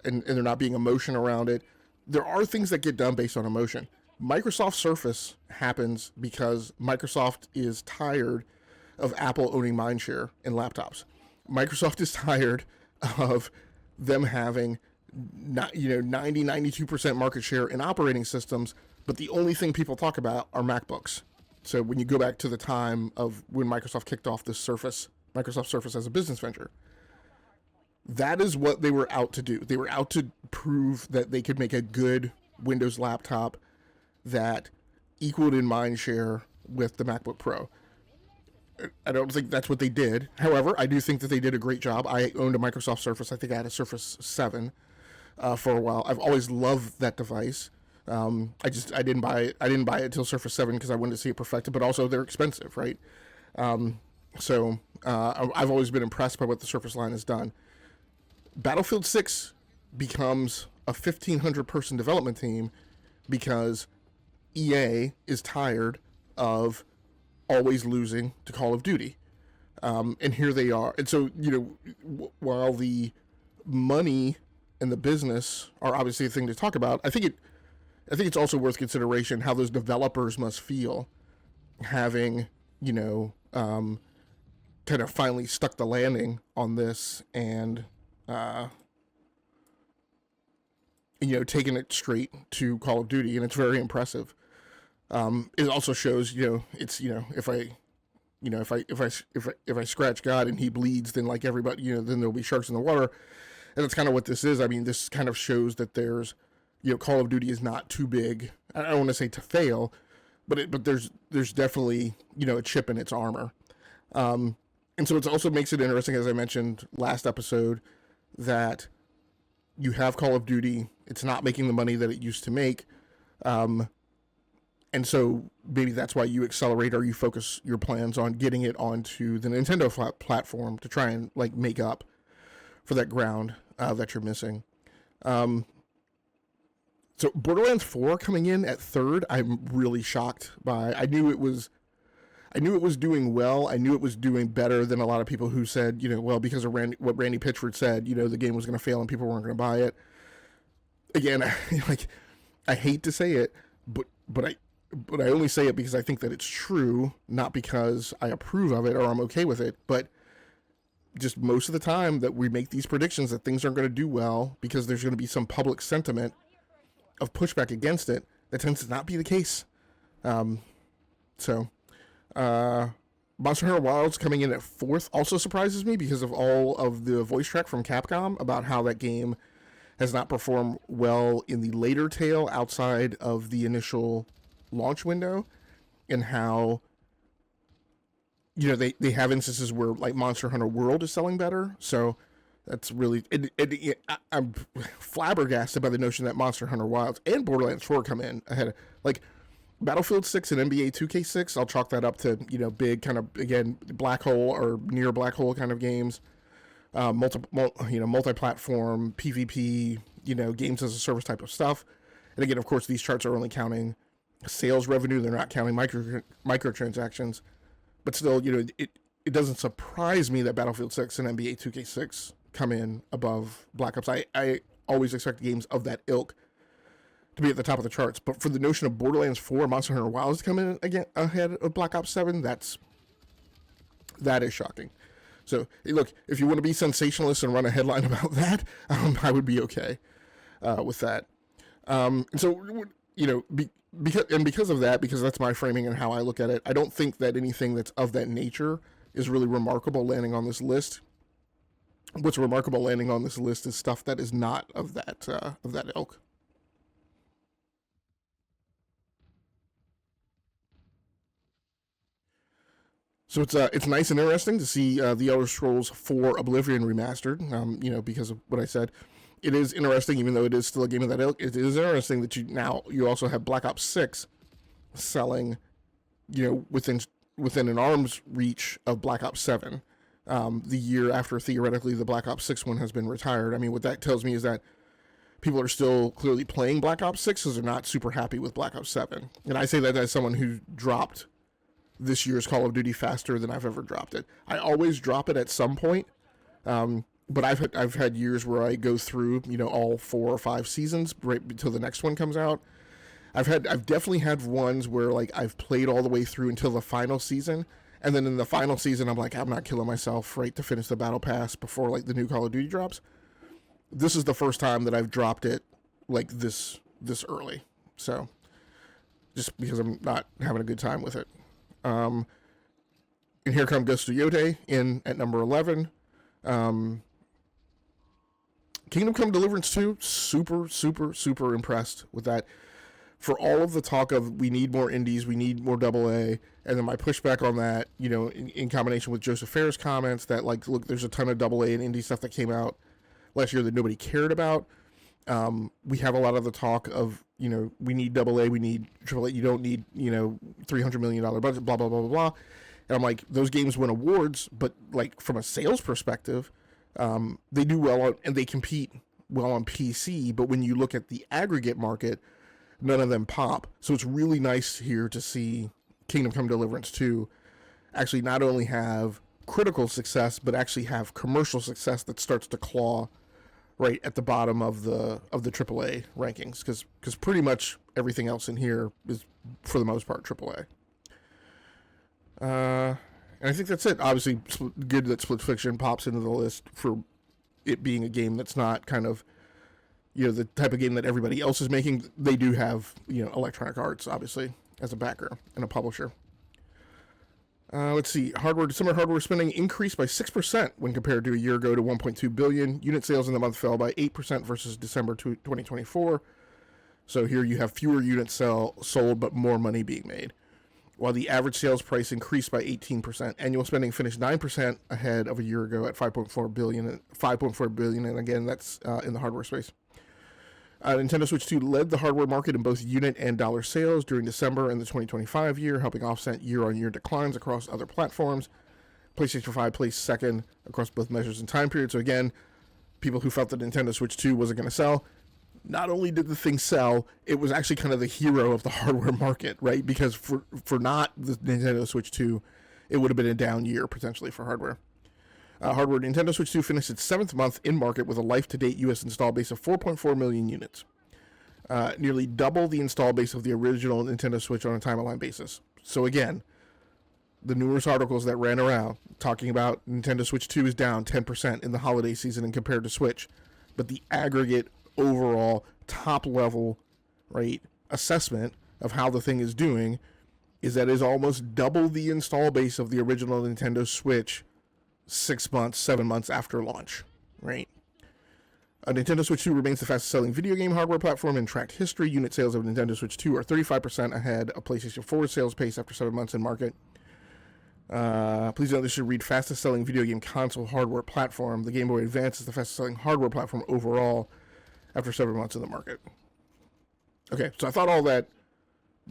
and there not being emotion around it, there are things that get done based on emotion. Microsoft Surface happens because Microsoft is tired of Apple owning mindshare in laptops. Microsoft is tired of them having 92% market share in operating systems, but the only thing people talk about are MacBooks. So when you go back to the time of when Microsoft kicked off this Microsoft Surface as a business venture, that is what they were out to do. They were out to prove that they could make a good Windows laptop that equaled in mind share with the MacBook Pro. I don't think that's what they did. However, I do think that they did a great job. I owned a Microsoft Surface. I think I had a Surface 7 for a while. I've always loved that device. I didn't buy it until Surface 7 because I wanted to see it perfected, but also they're expensive, right? So I've always been impressed by what the Surface line has done. Battlefield 6 becomes a 1,500 person development team because EA is tired of always losing to Call of Duty. And here they are. And so, while the money and the business are obviously a thing to talk about, I think it's also worth consideration how those developers must feel having, kind of finally stuck the landing on this and, taking it straight to Call of Duty, and it's very impressive. It also shows, it's, if I scratch God and he bleeds, then like everybody, then there'll be sharks in the water. And that's kind of what this is. I mean, this kind of shows that there's, Call of Duty is not too big. I don't want to say to fail, but there's definitely, a chip in its armor. And so it also makes it interesting, as I mentioned last episode, that you have Call of Duty. It's not making the money that it used to make. And so maybe that's why you accelerate or you focus your plans on getting it onto the Nintendo platform to try and make up for that ground that you're missing. So Borderlands 4 coming in at 3rd, I'm really shocked by. I knew it was doing well. I knew it was doing better than a lot of people who said, because of what Randy Pitchford said, the game was going to fail and people weren't going to buy it. Again, I hate to say it, but I only say it because I think that it's true, not because I approve of it or I'm okay with it, but just most of the time that we make these predictions that things aren't going to do well because there's going to be some public sentiment of pushback against it, that tends to not be the case. Monster Hunter Wilds coming in at 4th also surprises me because of all of the voice track from Capcom about how that game has not performed well in the later tail outside of the initial launch window, and how they have instances where Monster Hunter World is selling better. So That's really I'm flabbergasted by the notion that Monster Hunter Wilds and Borderlands 4 come in ahead. Like Battlefield 6 and NBA 2K6, I'll chalk that up to big kind of again black hole or near black hole kind of games, multi-platform PvP, games as a service type of stuff. And again, of course, these charts are only counting sales revenue; they're not counting microtransactions. But still, it doesn't surprise me that Battlefield 6 and NBA 2K6 come in above Black Ops. I always expect games of that ilk to be at the top of the charts. But for the notion of Borderlands 4, Monster Hunter Wilds to come in again ahead of Black Ops 7, that is shocking. So, look, if you want to be sensationalist and run a headline about that, I would be okay with that. And so, because of that, because that's my framing and how I look at it, I don't think that anything that's of that nature is really remarkable landing on this list. What's remarkable landing on this list is stuff that is not of that ilk. So it's nice and interesting to see the Elder Scrolls 4 Oblivion remastered. Because of what I said, it is interesting, even though it is still a game of that ilk. It is interesting that you also have Black Ops 6 selling, within an arm's reach of Black Ops 7. The year after theoretically the Black Ops 6 one has been retired. I mean, what that tells me is that people are still clearly playing Black Ops 6 because they're not super happy with Black Ops 7. And I say that as someone who dropped this year's Call of Duty faster than I've ever dropped it. I always drop it at some point, but I've had years where I go through all 4 or 5 seasons right until the next one comes out. I've definitely had ones where like I've played all the way through until the final season, and then in the final season I'm like, I'm not killing myself right to finish the battle pass before like the new Call of Duty drops. This is the first time that I've dropped it like this early, so just because I'm not having a good time with it. And here come Ghost of Yotei in at number 11. Kingdom Come Deliverance 2, super impressed with that. For all of the talk of we need more indies, we need more AA, and then my pushback on that, in combination with Joseph Fair's comments that like, look, there's a ton of AA and indie stuff that came out last year that nobody cared about. We have a lot of the talk of, we need AA, we need AAA, you don't need, $300 million budget, blah, blah, blah, blah, blah. And I'm like, those games win awards, but like from a sales perspective, they do well on, and they compete well on PC, but when you look at the aggregate market, none of them pop. So it's really nice here to see Kingdom Come Deliverance 2 actually not only have critical success, but actually have commercial success that starts to claw right at the bottom of the AAA rankings, because pretty much everything else in here is, for the most part, AAA. And I think that's it. Obviously, good that Split Fiction pops into the list for it being a game that's not kind of, the type of game that everybody else is making. They do have, Electronic Arts, obviously, as a backer and a publisher. Let's see. Summer hardware spending increased by 6% when compared to a year ago to $1.2 billion. Unit sales in the month fell by 8% versus December 2024. So here you have fewer units sold, but more money being made. While the average sales price increased by 18%, annual spending finished 9% ahead of a year ago at $5.4 billion. And again, that's in the hardware space. Nintendo Switch 2 led the hardware market in both unit and dollar sales during December and the 2025 year, helping offset year-on-year declines across other platforms. PlayStation 5 placed second across both measures and time periods. So again, people who felt that Nintendo Switch 2 wasn't going to sell, not only did the thing sell, it was actually kind of the hero of the hardware market, right? Because for not the Nintendo Switch 2, it would have been a down year potentially for hardware. Nintendo Switch 2 finished its 7th month in market with a life-to-date U.S. install base of 4.4 million units. Nearly double the install base of the original Nintendo Switch on a time-aligned basis. So again, the numerous articles that ran around talking about Nintendo Switch 2 is down 10% in the holiday season and compared to Switch. But the aggregate, overall, top-level, right, assessment of how the thing is doing is that it is almost double the install base of the original Nintendo Switch 7 months after launch, right? Nintendo Switch 2 remains the fastest selling video game hardware platform in tracked history. Unit sales of Nintendo Switch 2 are 35% ahead of PlayStation 4 sales pace after 7 months in market. Please note this should read fastest selling video game console hardware platform. The Game Boy Advance is the fastest selling hardware platform overall after several months in the market. Okay, so I thought all that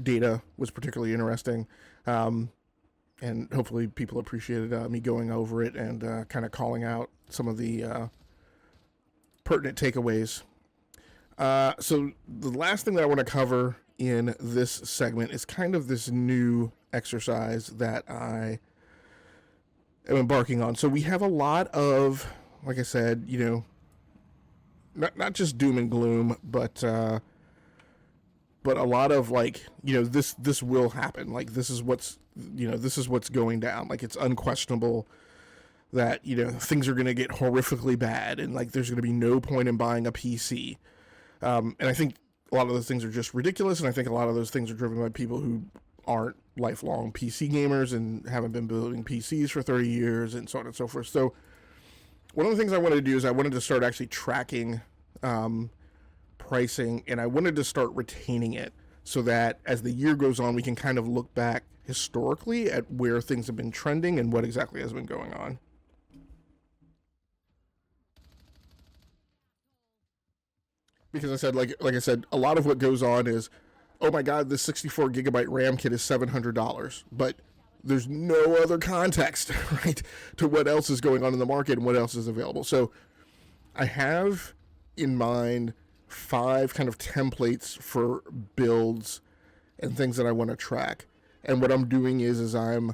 data was particularly interesting. And hopefully people appreciated me going over it and kind of calling out some of the pertinent takeaways. So the last thing that I want to cover in this segment is kind of this new exercise that I am embarking on. So we have a lot of, like I said, you know, not just doom and gloom, but a lot of like, you know, this will happen. Like this is what's going down. Like it's unquestionable that, you know, things are going to get horrifically bad and like there's going to be no point in buying a PC. And I think a lot of those things are just ridiculous, and I think a lot of those things are driven by people who aren't lifelong PC gamers and haven't been building PCs for 30 years and so on and so forth. So one of the things I wanted to do is I wanted to start actually tracking pricing, and I wanted to start retaining it so that as the year goes on, we can kind of look back historically at where things have been trending and what exactly has been going on. Because I said, like I said, a lot of what goes on is, oh my God, this 64 gigabyte RAM kit is $700, but there's no other context, right, to what else is going on in the market and what else is available. So I have in mind 5 kind of templates for builds and things that I want to track. And what I'm doing is I'm,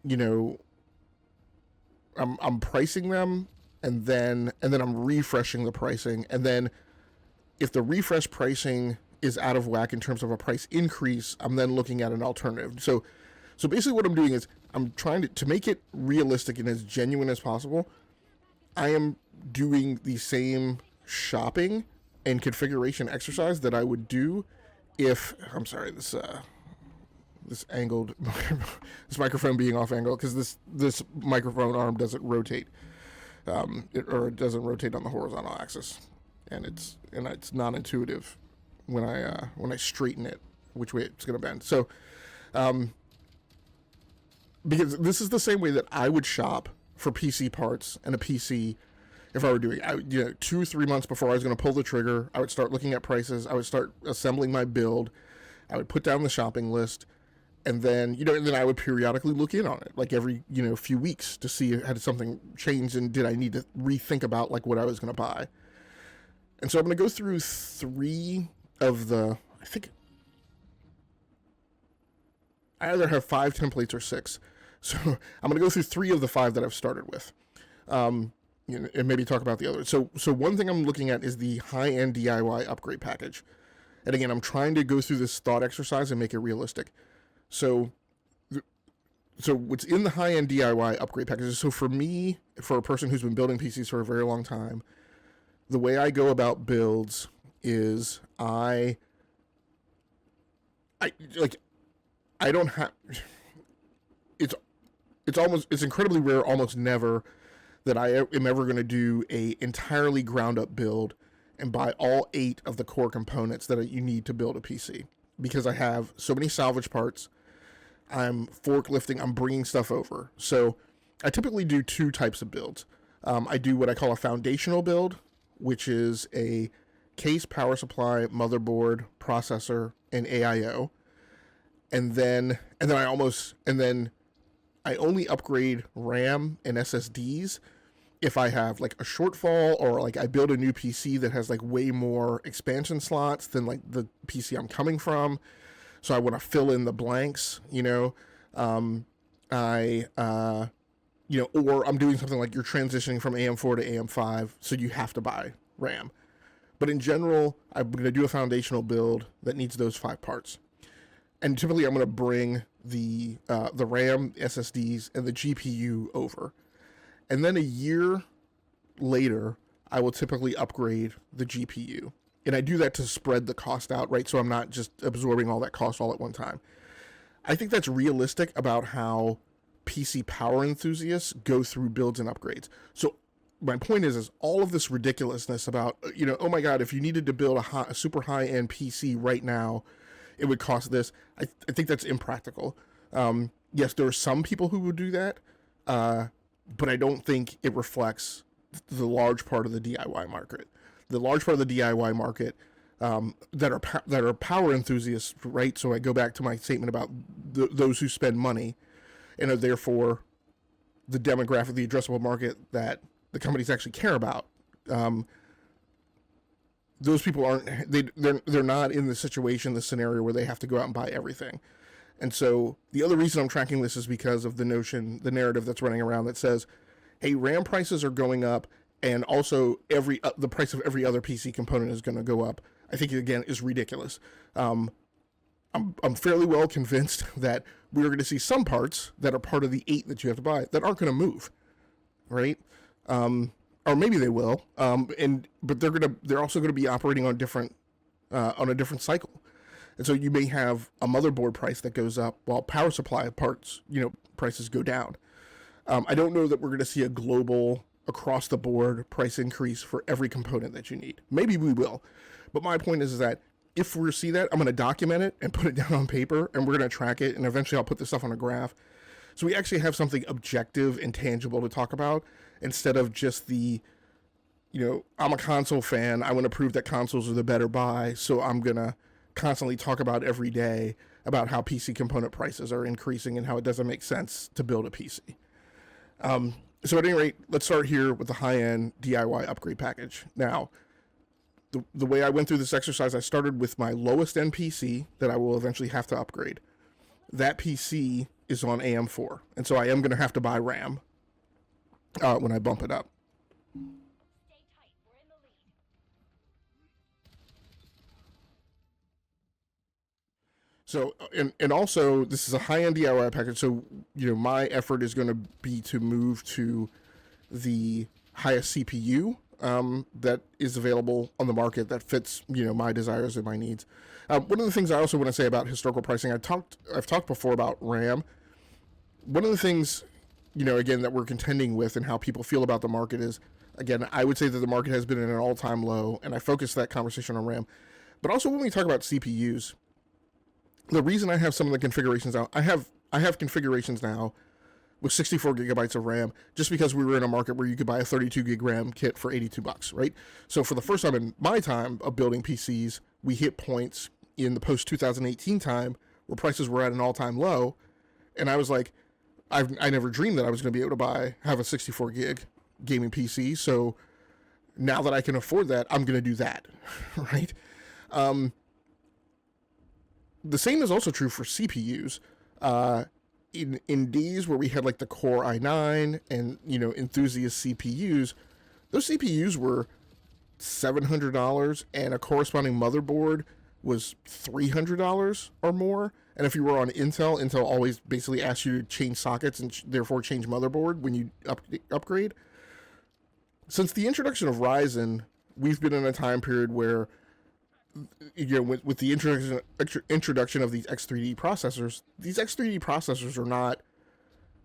you know, I'm pricing them and then I'm refreshing the pricing, and then if the refresh pricing is out of whack in terms of a price increase, I'm then looking at an alternative. So basically what I'm doing is I'm trying to make it realistic and as genuine as possible. I am doing the same shopping and configuration exercise that I would do if, I'm sorry, this angled, this microphone being off angle, because this microphone arm doesn't rotate, it doesn't rotate on the horizontal axis. And it's not intuitive when I straighten it, which way it's going to bend. So, because this is the same way that I would shop for PC parts and a PC if I were doing, 2 or 3 months before I was going to pull the trigger, I would start looking at prices. I would start assembling my build. I would put down the shopping list, and then and then I would periodically look in on it, like every few weeks, to see had something changed and did I need to rethink about like what I was going to buy. And so I'm going to go through 3 of the, I think, I either have 5 templates or 6. So I'm going to go through 3 of the 5 that I've started with, and maybe talk about the others. So one thing I'm looking at is the high-end DIY upgrade package. And again, I'm trying to go through this thought exercise and make it realistic. So what's in the high-end DIY upgrade package, so for me, for a person who's been building PCs for a very long time, the way I go about builds is I don't have, it's incredibly rare, almost never, that I am ever going to do a entirely ground up build and buy all 8 of the core components that you need to build a PC, because I have so many salvage parts. I'm forklifting, I'm bringing stuff over. So I typically do 2 types of builds. I do what I call a foundational build, which is a case, power supply, motherboard, processor, and AIO. And then I only upgrade RAM and SSDs if I have like a shortfall, or like I build a new PC that has like way more expansion slots than like the PC I'm coming from. So I want to fill in the blanks, or I'm doing something like you're transitioning from AM4 to AM5, so you have to buy RAM. But in general, I'm going to do a foundational build that needs those 5 parts. And typically I'm going to bring the RAM, SSDs, and the GPU over. And then a year later, I will typically upgrade the GPU. And I do that to spread the cost out, right? So I'm not just absorbing all that cost all at one time. I think that's realistic about how PC power enthusiasts go through builds and upgrades. So my point is all of this ridiculousness about, oh my God, if you needed to build a super high-end PC right now, it would cost this. I think that's impractical. yes, there are some people who would do that, but I don't think it reflects the large part of the DIY market. The large part of the DIY market that are power enthusiasts, right? So I go back to my statement about those who spend money and are therefore the demographic, the addressable market that the companies actually care about. Those people they're not in the situation, the scenario where they have to go out and buy everything. And so the other reason I'm tracking this is because of the narrative that's running around that says, hey, RAM prices are going up, and also the price of every other PC component is going to go up. I think, again, is ridiculous. I'm fairly well convinced that we're going to see some parts that are part of the 8 that you have to buy that aren't going to move, right? Or maybe they will, but they're also going to be operating on a different cycle. And so you may have a motherboard price that goes up while power supply parts, prices go down. I don't know that we're going to see a global, across the board price increase for every component that you need. Maybe we will. But my point is that if we see that, I'm going to document it and put it down on paper, and we're going to track it, and eventually I'll put this stuff on a graph. So we actually have something objective and tangible to talk about, instead of just I'm a console fan, I want to prove that consoles are the better buy, so I'm going to constantly talk about every day about how PC component prices are increasing and how it doesn't make sense to build a PC. So at any rate, let's start here with the high-end DIY upgrade package. Now, the way I went through this exercise, I started with my lowest end PC that I will eventually have to upgrade. That PC is on AM4, and so I am going to have to buy RAM when I bump it up. So, and also, this is a high-end DIY package, so, my effort is going to be to move to the highest CPU that is available on the market that fits, my desires and my needs. One of the things I also want to say about historical pricing, I've talked before about RAM. One of the things, again, that we're contending with and how people feel about the market is, again, I would say that the market has been at an all-time low, and I focus that conversation on RAM. But also when we talk about CPUs, the reason I have some of the configurations out, I have configurations now with 64 gigabytes of RAM, just because we were in a market where you could buy a 32 gig RAM kit for $82, right? So for the first time in my time of building PCs, we hit points in the post-2018 time where prices were at an all-time low, and I was like, I never dreamed that I was going to be able to have a 64 gig gaming PC, so now that I can afford that, I'm going to do that, right? The same is also true for CPUs. In days where we had like the Core i9 and, enthusiast CPUs, those CPUs were $700 and a corresponding motherboard was $300 or more. And if you were on Intel always basically asked you to change sockets and therefore change motherboard when you upgrade. Since the introduction of Ryzen, we've been in a time period where, with the introduction of these X3D processors, these X3D processors are not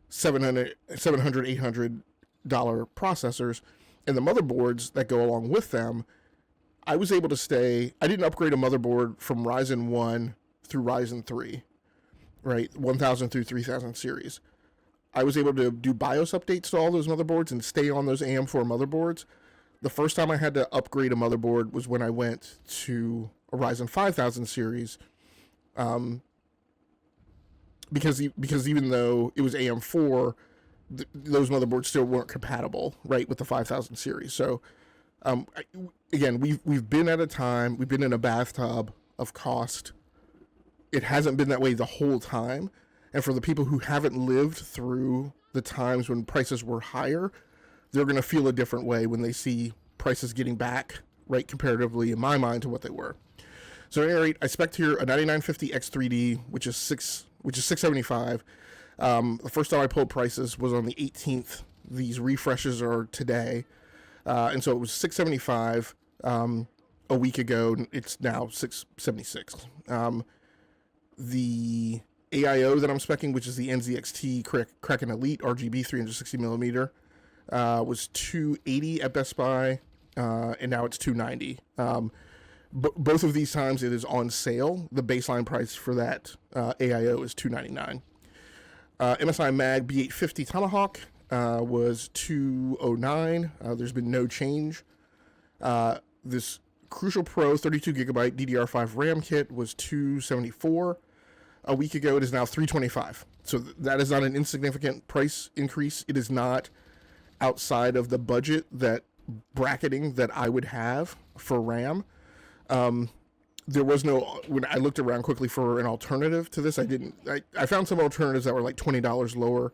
$700, $800 processors, and the motherboards that go along with them, I was able to I didn't upgrade a motherboard from Ryzen 1 through Ryzen 3, right, 1000 through 3000 series. I was able to do BIOS updates to all those motherboards and stay on those AM4 motherboards. The first time I had to upgrade a motherboard was when I went to a Ryzen 5000 series, because even though it was AM4, those motherboards still weren't compatible, right, with the 5000 series. So, again, we've been at a time, we've been in a bathtub of cost. It hasn't been that way the whole time, and for the people who haven't lived through the times when prices were higher, they're going to feel a different way when they see prices getting back, right, comparatively, in my mind, to what they were. So at any rate, I spec'd here a 9950 X3D, which is $675. The first time I pulled prices was on the 18th. These refreshes are today, and so it was $675 a week ago. It's now $676. The AIO that I'm spec'ing, which is the NZXT Kraken Elite RGB 360 millimeter, was $280 at Best Buy, and now it's $290. Both of these times it is on sale. The baseline price for that AIO is $299. MSI Mag B850 Tomahawk was $209. There's been no change. This Crucial Pro 32 gigabyte DDR5 RAM kit was $274 a week ago. It is now $325. So that is not an insignificant price increase. It is not outside of the budget that bracketing that I would have for RAM. There was no, when I looked around quickly for an alternative to this, I found some alternatives that were like $20 lower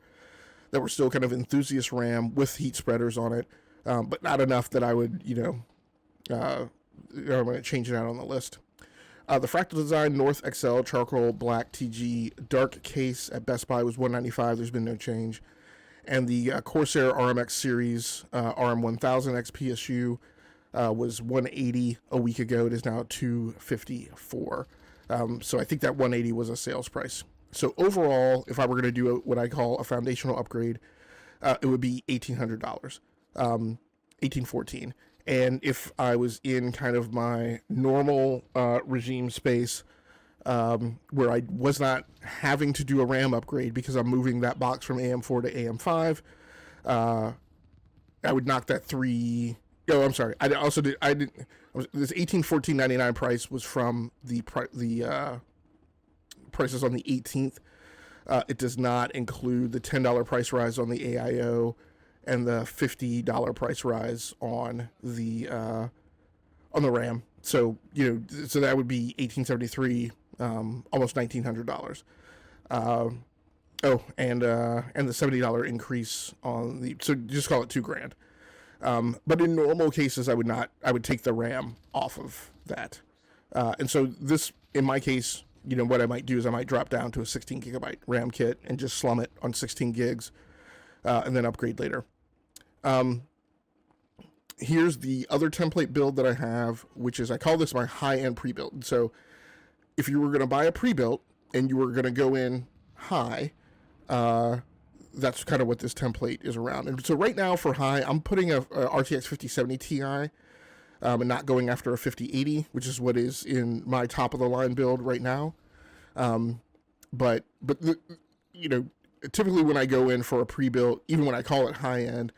that were still kind of enthusiast RAM with heat spreaders on it, but not enough that I would, I'm going to change it out on the list. The Fractal Design North XL Charcoal Black TG Dark Case at Best Buy was $195. There's been no change. And the Corsair RMX Series RM1000 XPSU was $180 a week ago. It is now $254. So I think that $180 was a sales price. So overall, if I were going to do what I call a foundational upgrade, it would be $1,800, $1,814. And if I was in kind of my normal regime space, where I was not having to do a RAM upgrade because I'm moving that box from AM4 to AM5, I would knock that I'm sorry. This $1,814.99 price was from the prices on the 18th. It does not include the $10 price rise on the AIO and the $50 price rise on the RAM. So so that would be $1,873, almost $1,900. And the $70 increase on so just call it $2,000. But in normal cases, I would take the RAM off of that. And so this, in my case, what I might do is I might drop down to a 16 gigabyte RAM kit and just slum it on 16 gigs, and then upgrade later. Here's the other template build that I have, which is, I call this my high-end pre-build. So if you were going to buy a pre-built and you were going to go in high, that's kind of what this template is around. And so right now for high, I'm putting a RTX 5070 Ti, and not going after a 5080, which is what is in my top of the line build right now. But typically when I go in for a pre-built, even when I call it high end,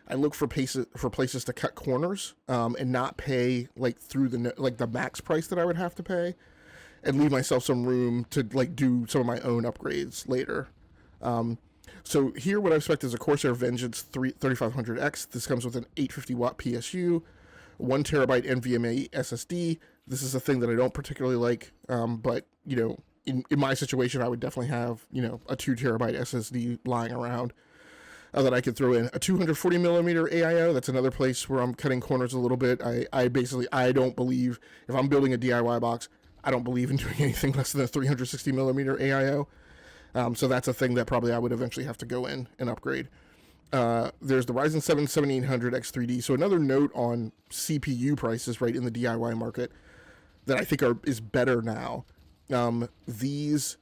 I look for places to cut corners, and not pay through the max price that I would have to pay, and leave myself some room to do some of my own upgrades later. So here what I expect is a Corsair Vengeance 3500X. This comes with an 850 watt PSU, 1 terabyte NVMe SSD. This is a thing that I don't particularly like, but in my situation I would definitely have a 2 terabyte SSD lying around that I could throw in. A 240 millimeter AIO. That's another place where I'm cutting corners a little bit. I don't believe, if I'm building a DIY box, I don't believe in doing anything less than a 360 millimeter AIO. So that's a thing that probably I would eventually have to go in and upgrade. There's the Ryzen 7 7800 X3D. So another note on CPU prices right in the DIY market that I think is better now. These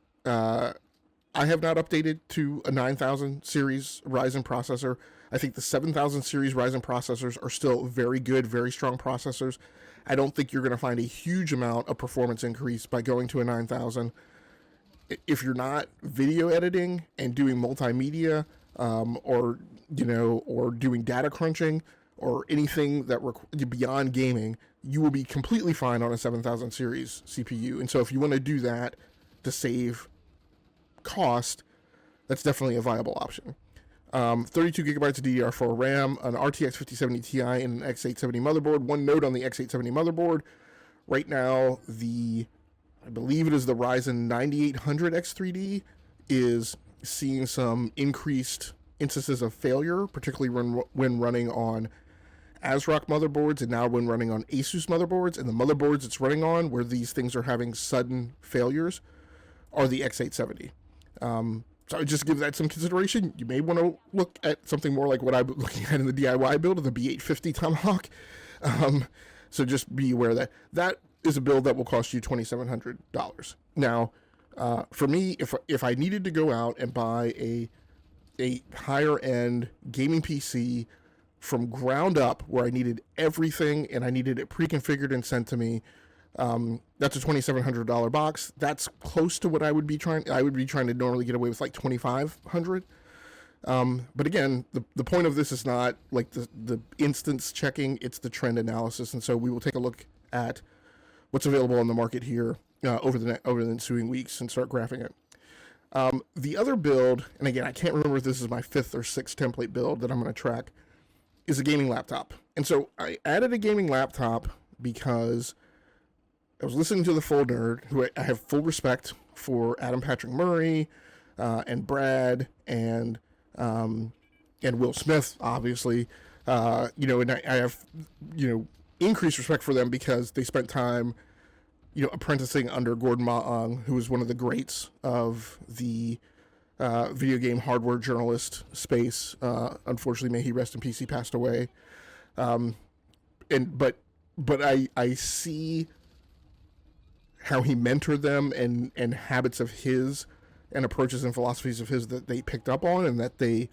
I have not updated to a 9000 series Ryzen processor. I think the 7000 series Ryzen processors are still very good, very strong processors. I don't think you're going to find a huge amount of performance increase by going to a 9000. If you're not video editing and doing multimedia, or doing data crunching or anything that beyond gaming, you will be completely fine on a 7000 series CPU. And so if you want to do that to save cost, that's definitely a viable option. 32 gigabytes of DDR4 RAM, an RTX 5070 Ti, and an X870 motherboard. One note on the X870 motherboard: right now, I believe it is the Ryzen 9800 X3D is seeing some increased instances of failure, particularly when running on ASRock motherboards and now when running on Asus motherboards. And the motherboards it's running on, where these things are having sudden failures, are the X870. So I would just give that some consideration. You may want to look at something more like what I'm looking at in the DIY build of the B850 Tomahawk. So just be aware that that is a build that will cost you $2,700. Now, for me, if I needed to go out and buy a higher end gaming PC from ground up, where I needed everything and I needed it pre-configured and sent to me, That's a $2,700 box. That's close to what I would be trying to normally get away with like $2,500. But again, the point of this is not like the instance checking, it's the trend analysis. And so we will take a look at what's available on the market here over the ensuing weeks and start graphing it. The other build, and again, I can't remember if this is my 5th or 6th template build that I'm going to track, is a gaming laptop. And so I added a gaming laptop because I was listening to the Full Nerd, who I have full respect for, Adam Patrick Murray, and Brad, and Will Smith, obviously, and I have, increased respect for them because they spent time, apprenticing under Gordon Maong, who was one of the greats of the video game hardware journalist space. Unfortunately, may he rest in peace, he passed away. But I see how he mentored them and habits of his and approaches and philosophies of his that they picked up on and that they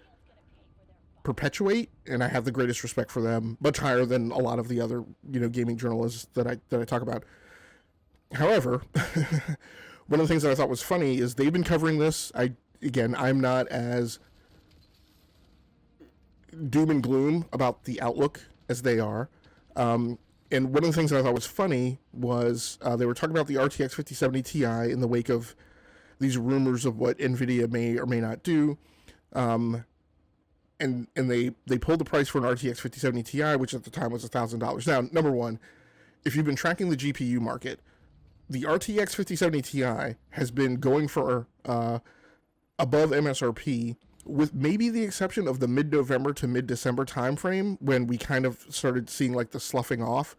perpetuate, and I have the greatest respect for them, much higher than a lot of the other gaming journalists that I talk about. However, one of the things that I thought was funny is they've been covering this. I'm not as doom and gloom about the outlook as they are. And one of the things that I thought was funny was they were talking about the RTX 5070 Ti in the wake of these rumors of what NVIDIA may or may not do. And they pulled the price for an RTX 5070 Ti, which at the time was $1,000. Now, number one, if you've been tracking the GPU market, the RTX 5070 Ti has been going for above MSRP, with maybe the exception of the mid-November to mid-December timeframe when we kind of started seeing like the sloughing off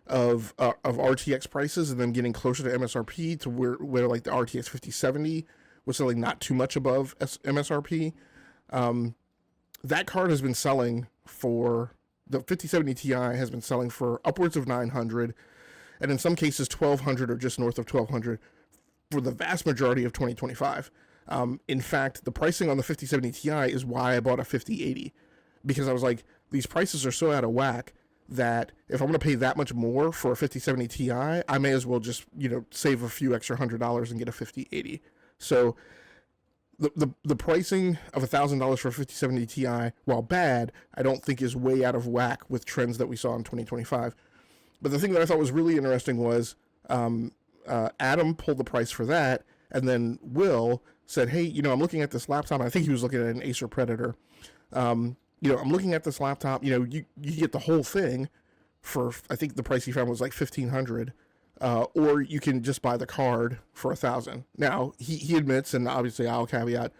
of RTX prices and then getting closer to MSRP to where like the RTX 5070 was selling not too much above MSRP. That card has been selling for, the 5070 Ti has been selling for upwards of $900, and in some cases $1,200 or just north of $1,200 for the vast majority of 2025. In fact, the pricing on the 5070 Ti is why I bought a 5080, because I was like, these prices are so out of whack that if I'm going to pay that much more for a 5070 Ti, I may as well just, save a few extra $100 and get a 5080. So the pricing of $1,000 for a 5070 Ti, while bad, I don't think is way out of whack with trends that we saw in 2025. But the thing that I thought was really interesting was Adam pulled the price for that, and then Will said, hey, I'm looking at this laptop. I think he was looking at an Acer Predator. I'm looking at this laptop. You get the whole thing for, I think the price he found was like $1,500. Or you can just buy the card for $1,000. Now, he admits, and obviously I'll caveat,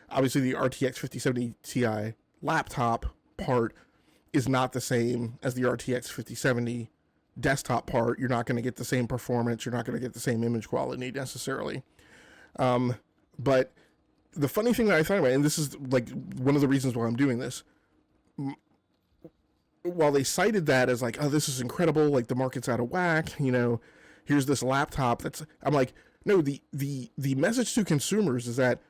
obviously the RTX 5070 Ti laptop part is not the same as the RTX 5070 desktop part. You're not going to get the same performance. You're not going to get the same image quality necessarily. But the funny thing that I thought about, and this is like one of the reasons why I'm doing this, while they cited that as like, oh, this is incredible, like the market's out of whack, here's this laptop I'm like, no, the message to consumers is that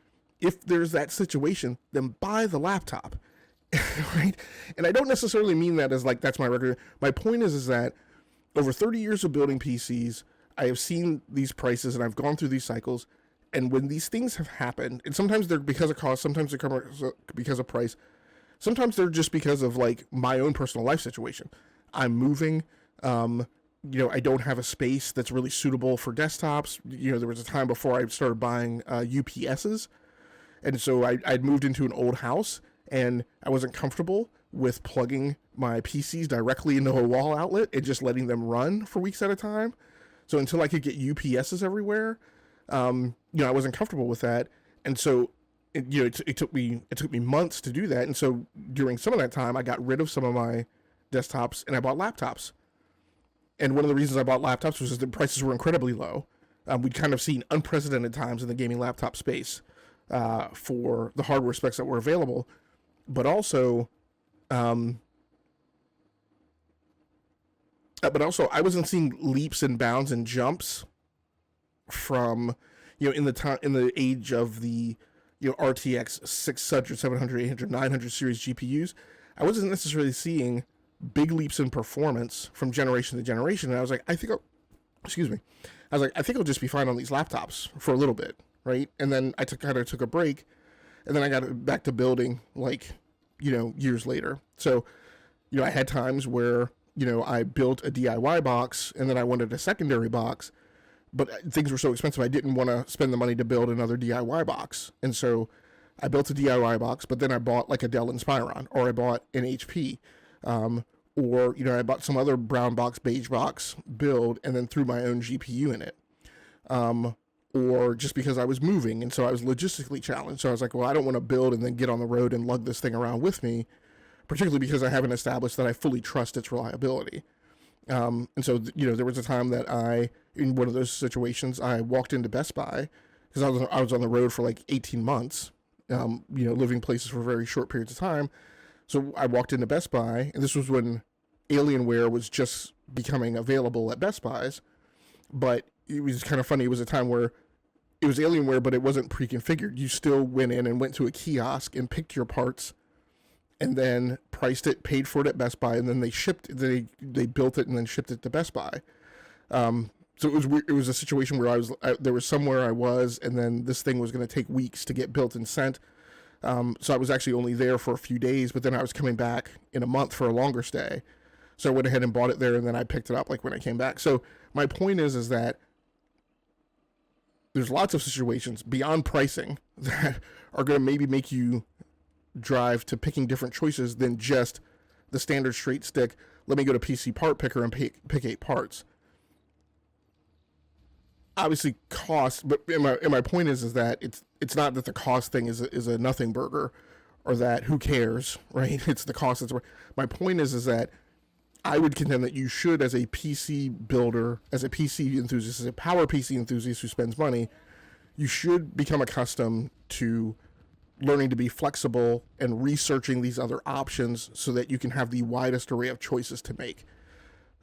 if there's that situation, then buy the laptop, right? And I don't necessarily mean that as like, that's my record. My point is that over 30 years of building PCs, I have seen these prices and I've gone through these cycles. And when these things have happened, and sometimes they're because of cost, sometimes they're because of price, sometimes they're just because of like my own personal life situation. I'm moving, I don't have a space that's really suitable for desktops. There was a time before I started buying UPSs, and so I'd moved into an old house, and I wasn't comfortable with plugging my PCs directly into a wall outlet and just letting them run for weeks at a time. So until I could get UPSs everywhere, I wasn't comfortable with that, and so it took me months to do that. And so during some of that time, I got rid of some of my desktops and I bought laptops. And one of the reasons I bought laptops was that the prices were incredibly low. We'd kind of seen unprecedented times in the gaming laptop space for the hardware specs that were available, but also I wasn't seeing leaps and bounds and jumps from in the age of the RTX 600, 700, 800, 900 series GPUs. I wasn't necessarily seeing big leaps in performance from generation to generation, and I was like, I think Excuse me. I was like, I think I'll just be fine on these laptops for a little bit, right? And then I kind of took a break, and then I got back to building, like, years later. So, I had times where, I built a DIY box, and then I wanted a secondary box, but things were so expensive, I didn't want to spend the money to build another DIY box. And so I built a DIY box, but then I bought like a Dell Inspiron, or I bought an HP, or, I bought some other brown box, beige box build, and then threw my own GPU in it. Or just because I was moving, and so I was logistically challenged. So I was like, well, I don't want to build and then get on the road and lug this thing around with me, particularly because I haven't established that I fully trust its reliability. And so, there was a time that in one of those situations, I walked into Best Buy, because I was on the road for like 18 months, living places for very short periods of time. So I walked into Best Buy, and this was when Alienware was just becoming available at Best Buys. But it was kind of funny. It was a time where it was Alienware, but it wasn't pre-configured. You still went in and went to a kiosk and picked your parts, and then priced it, paid for it at Best Buy, and then they built it and then shipped it to Best Buy. So it was a situation where there was somewhere I was, and then this thing was going to take weeks to get built and sent. So I was actually only there for a few days, but then I was coming back in a month for a longer stay. So I went ahead and bought it there, and then I picked it up like when I came back. So my point is that there's lots of situations beyond pricing that are going to maybe make you drive to picking different choices than just the standard straight stick. Let me go to PC Part Picker and pick 8 parts. Obviously, cost, but my point is that it's not that the cost thing is a nothing burger, or that who cares, right? It's the cost that's. My point is that I would contend that you should, as a PC builder, as a PC enthusiast, as a power PC enthusiast who spends money, you should become accustomed to learning to be flexible and researching these other options so that you can have the widest array of choices to make.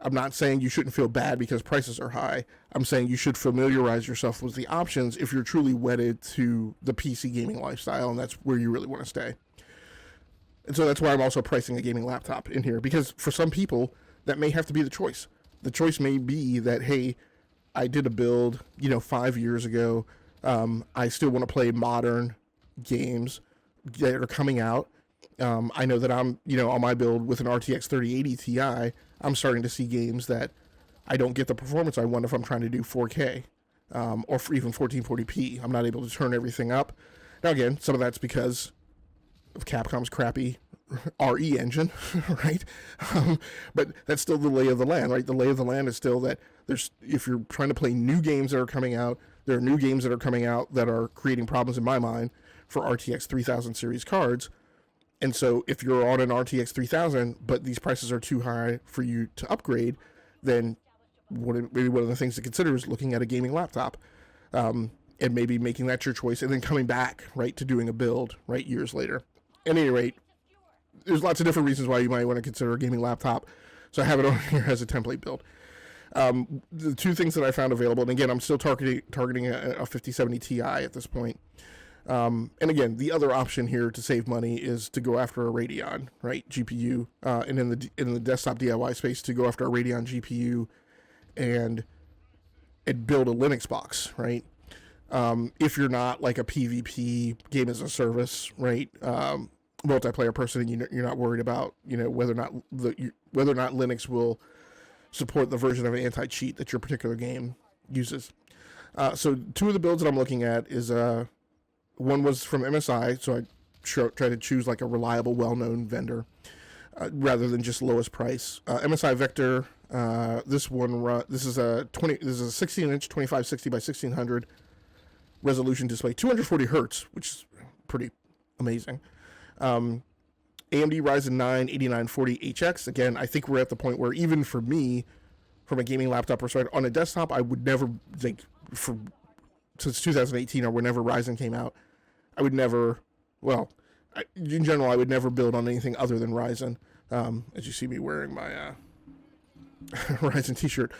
I'm not saying you shouldn't feel bad because prices are high. I'm saying you should familiarize yourself with the options if you're truly wedded to the PC gaming lifestyle, and that's where you really want to stay. And so that's why I'm also pricing a gaming laptop in here, because for some people, that may have to be the choice. The choice may be that, hey, I did a build, 5 years ago. I still want to play modern games that are coming out. I know that I'm, on my build with an RTX 3080 Ti, I'm starting to see games that I don't get the performance I want if I'm trying to do 4K, or even 1440p. I'm not able to turn everything up. Now again, some of that's because of Capcom's crappy RE engine, right? But that's still the lay of the land, right? The lay of the land is still that if you're trying to play new games that are coming out, there are new games that are coming out that are creating problems in my mind for RTX 3000 series cards. And so if you're on an RTX 3000, but these prices are too high for you to upgrade, then maybe one of the things to consider is looking at a gaming laptop, and maybe making that your choice, and then coming back, right, to doing a build, right, years later. At any rate, there's lots of different reasons why you might want to consider a gaming laptop. So I have it on here as a template build. The two things that I found available, and again, I'm still targeting a 5070 Ti at this point. And again, the other option here to save money is to go after a Radeon, right, GPU, and in the desktop DIY space to go after a Radeon GPU and build a Linux box, right? If you're not like a PvP game as a service, right, multiplayer person, and you're not worried about whether or not Linux will support the version of anti-cheat that your particular game uses. So two of the builds that I'm looking at is one was from MSI, so I try to choose like a reliable, well-known vendor rather than just lowest price. MSI Vector. This is a 16-inch 2560 by 1600 resolution display, 240 hertz, which is pretty amazing. AMD Ryzen 9 8940HX. Again, I think we're at the point where even for me, from a gaming laptop perspective, on a desktop, I would never think since 2018 or whenever Ryzen came out, I would never, in general, I would never build on anything other than Ryzen. As you see me wearing my Ryzen t-shirt.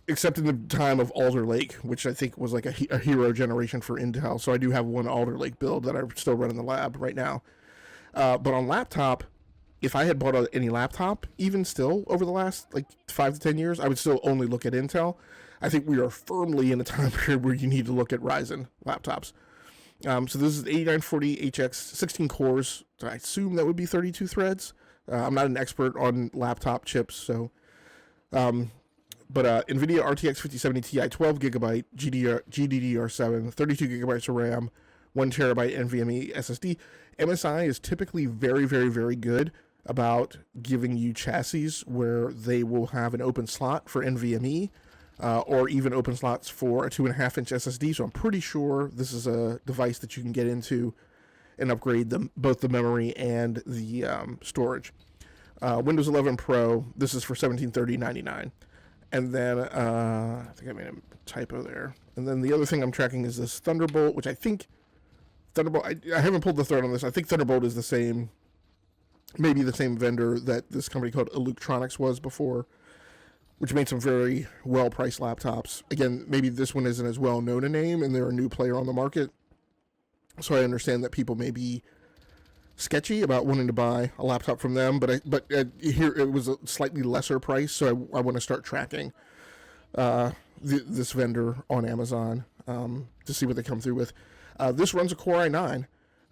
Except in the time of Alder Lake, which I think was like a hero generation for Intel. So I do have one Alder Lake build that I still run in the lab right now. But on laptop, if I had bought any laptop, even still over the last like 5 to 10 years, I would still only look at Intel. I think we are firmly in a time period where you need to look at Ryzen laptops. So this is 8940HX, 16 cores. So I assume that would be 32 threads. I'm not an expert on laptop chips, so. But NVIDIA RTX 5070 Ti, 12 gigabyte GDDR7, 32 gigabytes of RAM, 1 terabyte NVMe SSD. MSI is typically very, very, very good about giving you chassis where they will have an open slot for NVMe, or even open slots for a 2.5-inch SSD. So I'm pretty sure this is a device that you can get into and upgrade both the memory and the storage. Windows 11 Pro, this is for $1,730.99. And then, I think I made a typo there. And then the other thing I'm tracking is this Thunderbolt, which I think, I haven't pulled the thread on this. I think Thunderbolt is the same, maybe the same vendor that this company called Electronics was before, which made some very well-priced laptops. Again, maybe this one isn't as well-known a name, and they're a new player on the market. So I understand that people may be sketchy about wanting to buy a laptop from them, but here it was a slightly lesser price, so I want to start tracking this vendor on Amazon to see what they come through with. This runs a Core i9,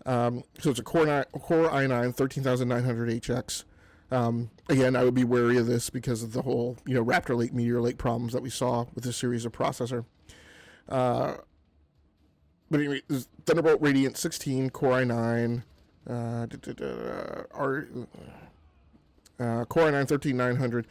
so it's a Core i9 13900HX. Again, I would be wary of this because of the whole Raptor Lake, Meteor Lake problems that we saw with this series of processor. But anyway, this Thunderbolt Radiant 16 Core i9. Core i9 13900,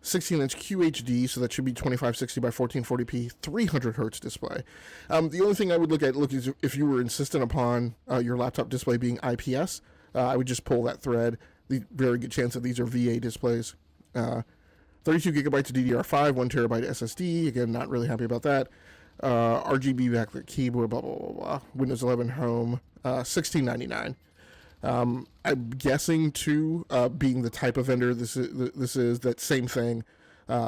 16-inch QHD, so that should be 2560 by 1440p, 300 hertz display. The only thing I would look is if you were insistent upon your laptop display being IPS, I would just pull that thread. The very good chance that these are VA displays. 32 gigabytes of DDR5, 1 terabyte SSD. Again, not really happy about that. RGB backlit keyboard, blah blah blah blah. Windows 11 Home, $1699. I'm guessing too, being the type of vendor this is that same thing.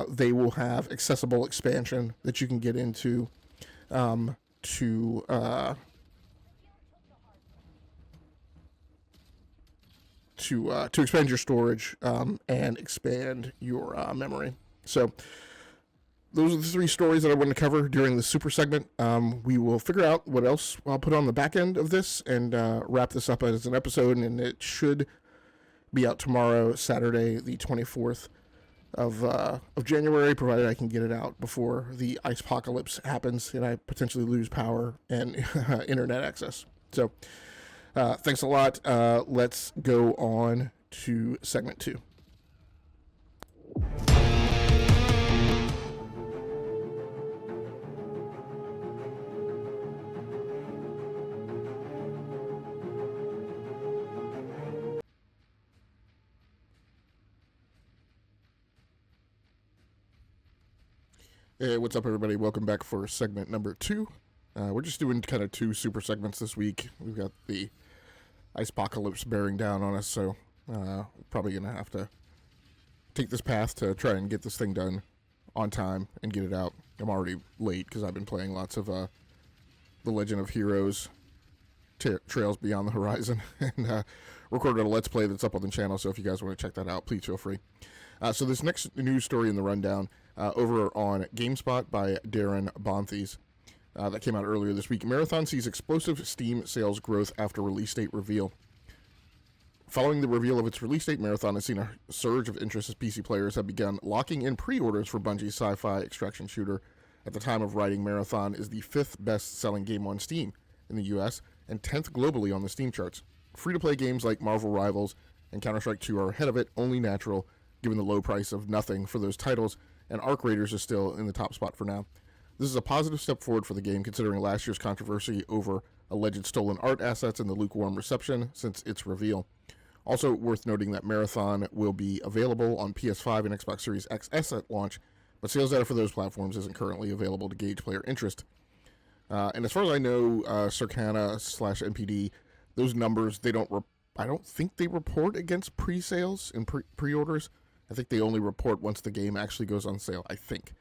They will have accessible expansion that you can get into to expand your storage and expand your memory. So those are the 3 stories that I wanted to cover during the super segment. We will figure out what else I'll put on the back end of this and wrap this up as an episode, and it should be out tomorrow, Saturday, the 24th of January, provided I can get it out before the ice apocalypse happens and I potentially lose power and internet access. So thanks a lot. Let's go on to segment 2. Hey, what's up, everybody? Welcome back for segment number 2. We're just doing kind of 2 super segments this week. We've got the ice apocalypse bearing down on us, so probably going to have to take this path to try and get this thing done on time and get it out. I'm already late because I've been playing lots of The Legend of Heroes, Trails Beyond the Horizon, and recorded a Let's Play that's up on the channel, so if you guys want to check that out, please feel free. So this next news story in the rundown, over on GameSpot by Darren Bonthes, that came out earlier this week. Marathon sees explosive Steam sales growth after release date reveal. Following the reveal of its release date, Marathon has seen a surge of interest as PC players have begun locking in pre-orders for Bungie's sci-fi extraction shooter. At the time of writing, Marathon is the 5th best-selling game on Steam in the US and 10th globally on the Steam charts. Free-to-play games like Marvel Rivals and Counter-Strike 2 are ahead of it, only natural, given the low price of nothing for those titles, and Arc Raiders is still in the top spot for now. This is a positive step forward for the game, considering last year's controversy over alleged stolen art assets and the lukewarm reception since its reveal. Also worth noting that Marathon will be available on PS5 and Xbox Series XS at launch, but sales data for those platforms isn't currently available to gauge player interest. And as far as I know, Circana/NPD, those numbers, I don't think they report against pre-sales and pre-orders. I think they only report once the game actually goes on sale, I think.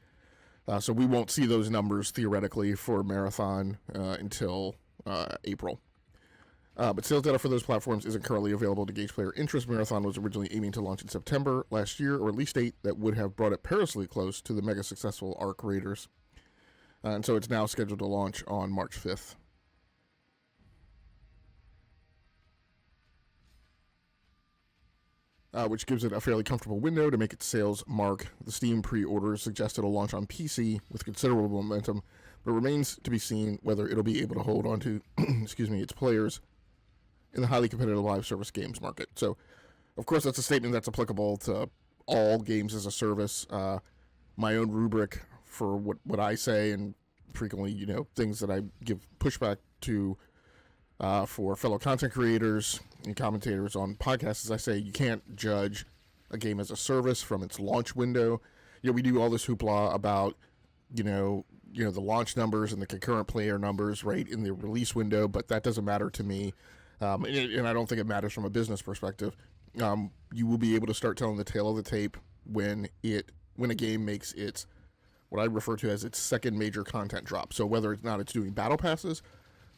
So we won't see those numbers theoretically for Marathon until April. But sales data for those platforms isn't currently available to gauge player interest. Marathon was originally aiming to launch in September last year, a release date that would have brought it perilously close to the mega successful Arc Raiders. And so it's now scheduled to launch on March 5th. Which gives it a fairly comfortable window to make its sales mark. The Steam pre-orders suggest it'll launch on PC with considerable momentum, but it remains to be seen whether it'll be able to hold on to its players in the highly competitive live service games market. So, of course, that's a statement that's applicable to all games as a service. My own rubric for what I say, and frequently, things that I give pushback to for fellow content creators and commentators on podcasts, is I say you can't judge a game as a service from its launch window. We do all this hoopla about, the launch numbers and the concurrent player numbers right in the release window, but that doesn't matter to me. And I don't think it matters from a business perspective. You will be able to start telling the tale of the tape when a game makes its, what I refer to as its second major content drop. So whether it's doing battle passes,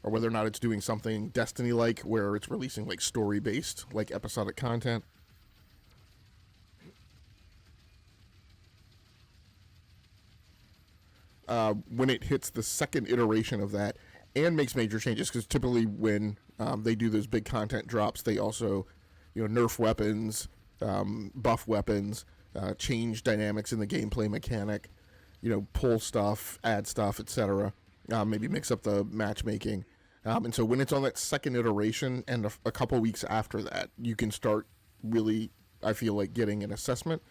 or whether or not it's doing something Destiny-like, where it's releasing like story-based, like episodic content. When it hits the second iteration of that and makes major changes, because typically when they do those big content drops, they also, nerf weapons, buff weapons, change dynamics in the gameplay mechanic, pull stuff, add stuff, etc. Maybe mix up the matchmaking. And so when it's on that second iteration and a couple weeks after that, you can start really, I feel like, getting an assessment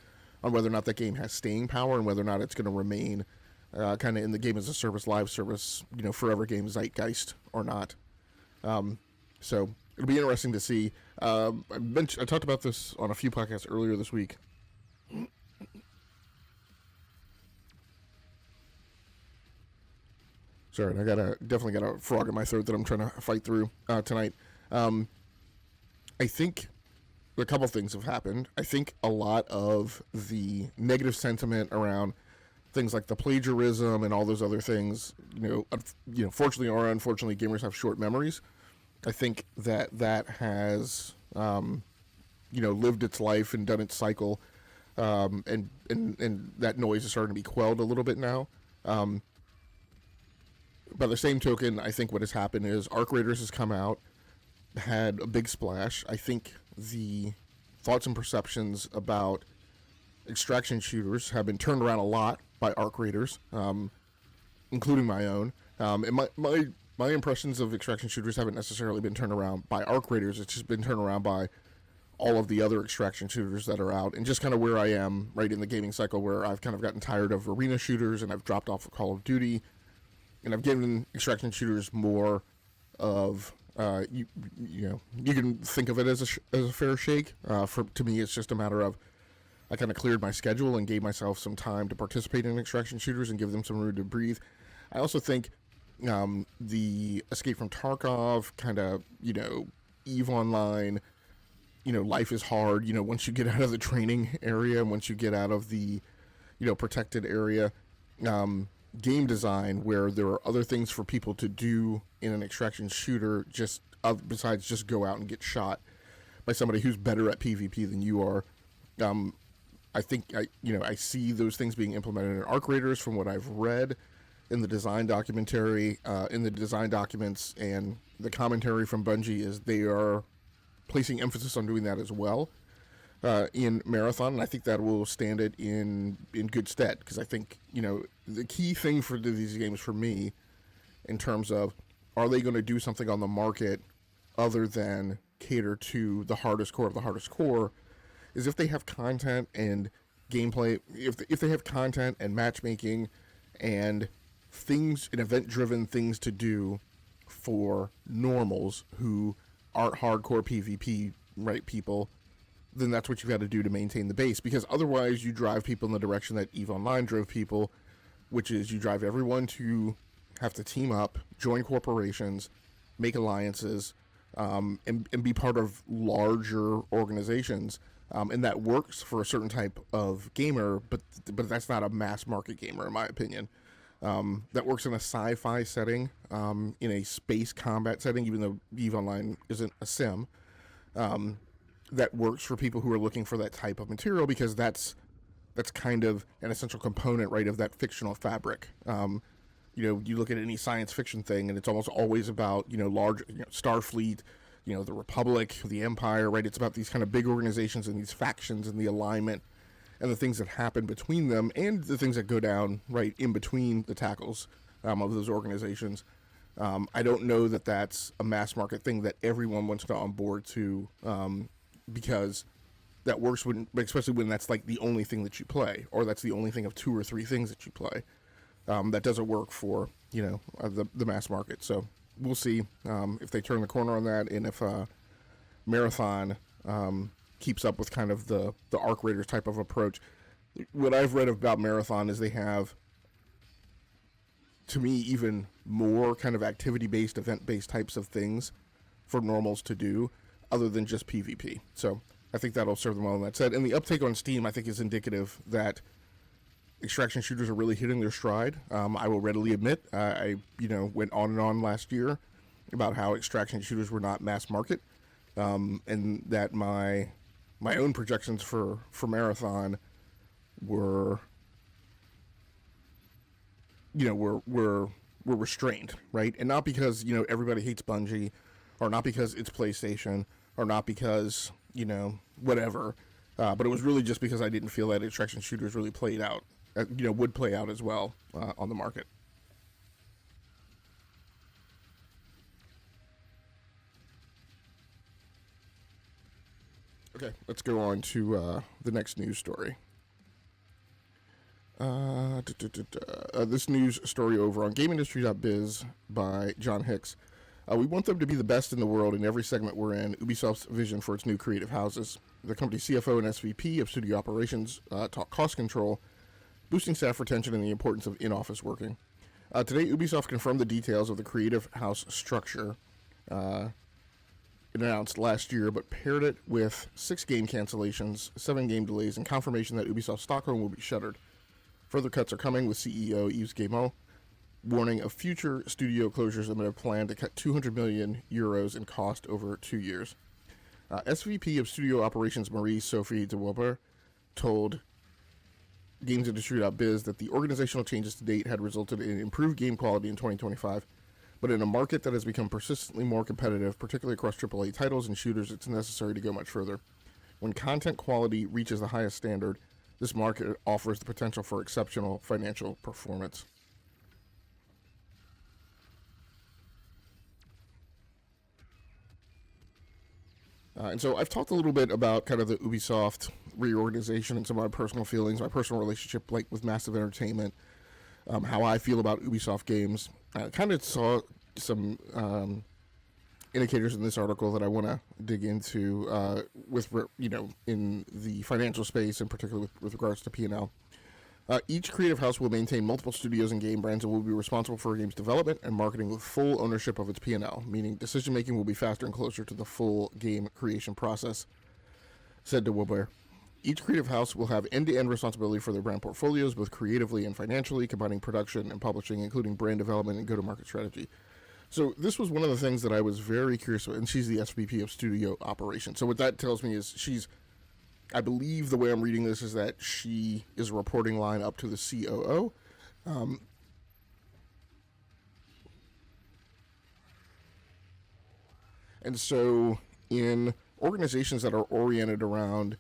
on whether or not that game has staying power and whether or not it's going to remain kind of in the game as a service, live service, forever game zeitgeist or not. So it'll be interesting to see. I talked about this on a few podcasts earlier this week. Sorry, I definitely got a frog in my throat that I'm trying to fight through tonight. I think a couple things have happened. I think a lot of the negative sentiment around things like the plagiarism and all those other things, fortunately or unfortunately, gamers have short memories. I think that has, lived its life and done its cycle, and that noise is starting to be quelled a little bit now. By the same token, I think what has happened is Arc Raiders has come out, had a big splash. I think the thoughts and perceptions about extraction shooters have been turned around a lot by Arc Raiders, including my own. And my impressions of extraction shooters haven't necessarily been turned around by Arc Raiders. It's just been turned around by all of the other extraction shooters that are out, and just kind of where I am right in the gaming cycle, where I've kind of gotten tired of arena shooters and I've dropped off of Call of Duty. And I've given extraction shooters more of, you can think of it as a fair shake. To me, it's just a matter of I kind of cleared my schedule and gave myself some time to participate in extraction shooters and give them some room to breathe. I also think the Escape from Tarkov, kind of, EVE Online, life is hard. Once you get out of the training area and once you get out of the, protected area, game design, where there are other things for people to do in an extraction shooter besides just go out and get shot by somebody who's better at PvP than you are. I think I see those things being implemented in Arc Raiders from what I've read in the design documentary, in the design documents, and the commentary from Bungie is they are placing emphasis on doing that as well. In Marathon, and I think that will stand it in good stead, because I think, the key thing for these games for me, in terms of, are they going to do something on the market other than cater to the hardest core of the hardest core, is if they have content and gameplay, if they have content and matchmaking and things, and event-driven things to do for normals who aren't hardcore PvP, right, people, then that's what you've got to do to maintain the base, because otherwise you drive people in the direction that EVE Online drove people, which is you drive everyone to have to team up, join corporations, make alliances, and be part of larger organizations, and that works for a certain type of gamer, but that's not a mass market gamer, in my opinion. that works in a sci-fi setting, in a space combat setting, even though EVE Online isn't a sim. That works for people who are looking for that type of material, because that's kind of an essential component, right, of that fictional fabric. You look at any science fiction thing, and it's almost always about, large, Starfleet, the Republic, the Empire, right? It's about these kind of big organizations and these factions and the alignment and the things that happen between them and the things that go down, right, in between the tackles of those organizations. I don't know that that's a mass market thing that everyone wants to on board to, because that works especially when that's like the only thing that you play, or that's the only thing of 2 or 3 things that you play. That doesn't work for, the mass market. So we'll see if they turn the corner on that, and if Marathon keeps up with kind of the Arc Raiders type of approach. What I've read about Marathon is they have, to me, even more kind of activity-based, event-based types of things for normals to do, other than just PvP. So I think that'll serve them well in that set. And the uptake on Steam, I think, is indicative that extraction shooters are really hitting their stride. I will readily admit, I went on and on last year about how extraction shooters were not mass market, and that my own projections for Marathon were restrained, right? And not because everybody hates Bungie, or not because it's PlayStation, or not because whatever, but it was really just because I didn't feel that extraction shooters really played out, would play out as well on the market. Okay, let's go on to the next news story. This news story over on GameIndustry.biz by John Hicks. We want them to be the best in the world in every segment we're in. Ubisoft's vision for its new creative houses. The company's CFO and SVP of studio operations talk cost control, boosting staff retention, and the importance of in-office working. Today, Ubisoft confirmed the details of the creative house structure it announced last year, but paired it with 6 game cancellations, 7 game delays, and confirmation that Ubisoft Stockholm will be shuttered. Further cuts are coming, with CEO Yves Guillemot warning of future studio closures amid a plan to cut 200 million euros in cost over 2 years. SVP of Studio Operations Marie-Sophie de Weber told GamesIndustry.biz that the organizational changes to date had resulted in improved game quality in 2025, but in a market that has become persistently more competitive, particularly across AAA titles and shooters, it's necessary to go much further. When content quality reaches the highest standard, this market offers the potential for exceptional financial performance. And so I've talked a little bit about kind of the Ubisoft reorganization and some of my personal feelings, my personal relationship with Massive Entertainment, how I feel about Ubisoft games. I kind of saw some indicators in this article that I want to dig into in the financial space, in particular with regards to P&L. Each creative house will maintain multiple studios and game brands and will be responsible for a game's development and marketing with full ownership of its P&L, meaning decision-making will be faster and closer to the full game creation process, said de Weber. Each creative house will have end-to-end responsibility for their brand portfolios, both creatively and financially, combining production and publishing, including brand development and go-to-market strategy. So this was one of the things that I was very curious about, and she's the SVP of Studio Operations. So what that tells me is I believe the way I'm reading this is that she is a reporting line up to the COO. And so in organizations that are oriented around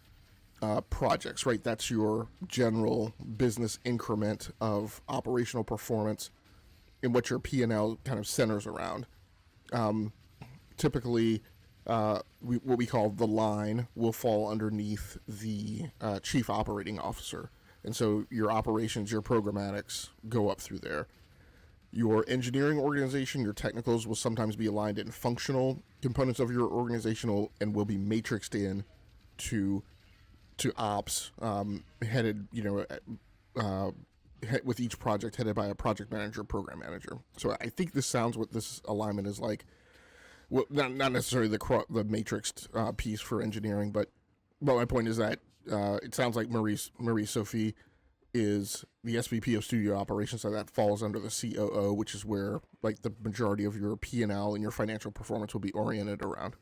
projects, right, that's your general business increment of operational performance and what your P&L kind of centers around. Typically, what we call the line will fall underneath the chief operating officer. And so your operations, your programmatics go up through there. Your engineering organization, your technicals will sometimes be aligned in functional components of your organizational and will be matrixed in to ops, headed, with each project headed by a project manager, program manager. So I think this sounds what this alignment is like. Well, not necessarily the matrixed piece for engineering, but my point is that it sounds like Marie Sophie is the SVP of studio operations, so that falls under the COO, which is where like the majority of your P&L and your financial performance will be oriented around.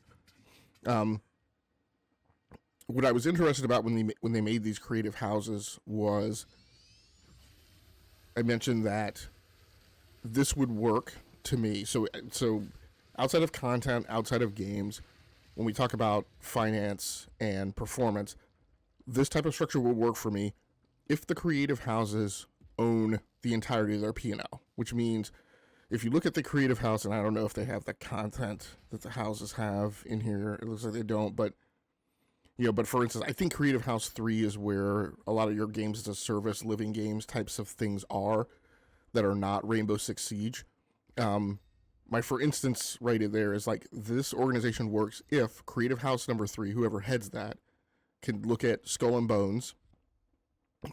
What I was interested about when they made these creative houses was, I mentioned that this would work to me. So outside of content, outside of games, when we talk about finance and performance, this type of structure will work for me if the creative houses own the entirety of their P&L, which means if you look at the creative house, and I don't know if they have the content that the houses have in here, it looks like they don't, but but for instance, I think Creative House 3 is where a lot of your games as a service, living games types of things are that are not Rainbow Six Siege. My for instance right in there is like, this organization works if Creative House number 3, whoever heads that, can look at Skull and Bones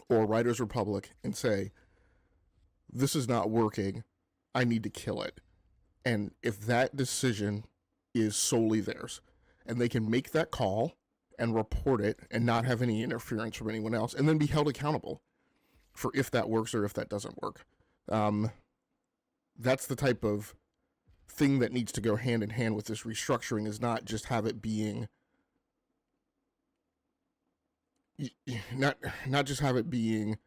or Riders Republic and say, this is not working, I need to kill it. And if that decision is solely theirs, and they can make that call and report it and not have any interference from anyone else, and then be held accountable for if that works or if that doesn't work. That's the type of thing that needs to go hand in hand with this restructuring, is not just have it being not just have it being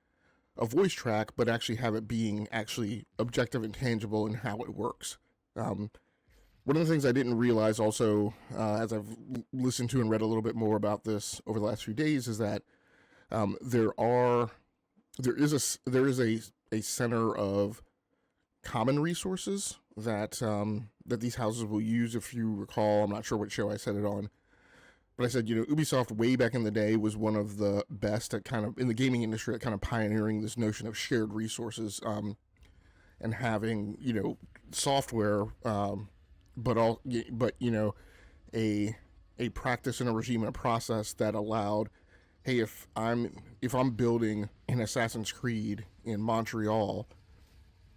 a voice track, but actually have it being actually objective and tangible in how it works. One of the things I didn't realize also, as I've listened to and read a little bit more about this over the last few days, is that there is a center of common resources that that these houses will use. If you recall, I'm not sure what show I said it on, but I said, Ubisoft way back in the day was one of the best at kind of, in the gaming industry, at kind of pioneering this notion of shared resources, and having, software, but a practice and a regime and a process that allowed, hey, if I'm building an Assassin's Creed in Montreal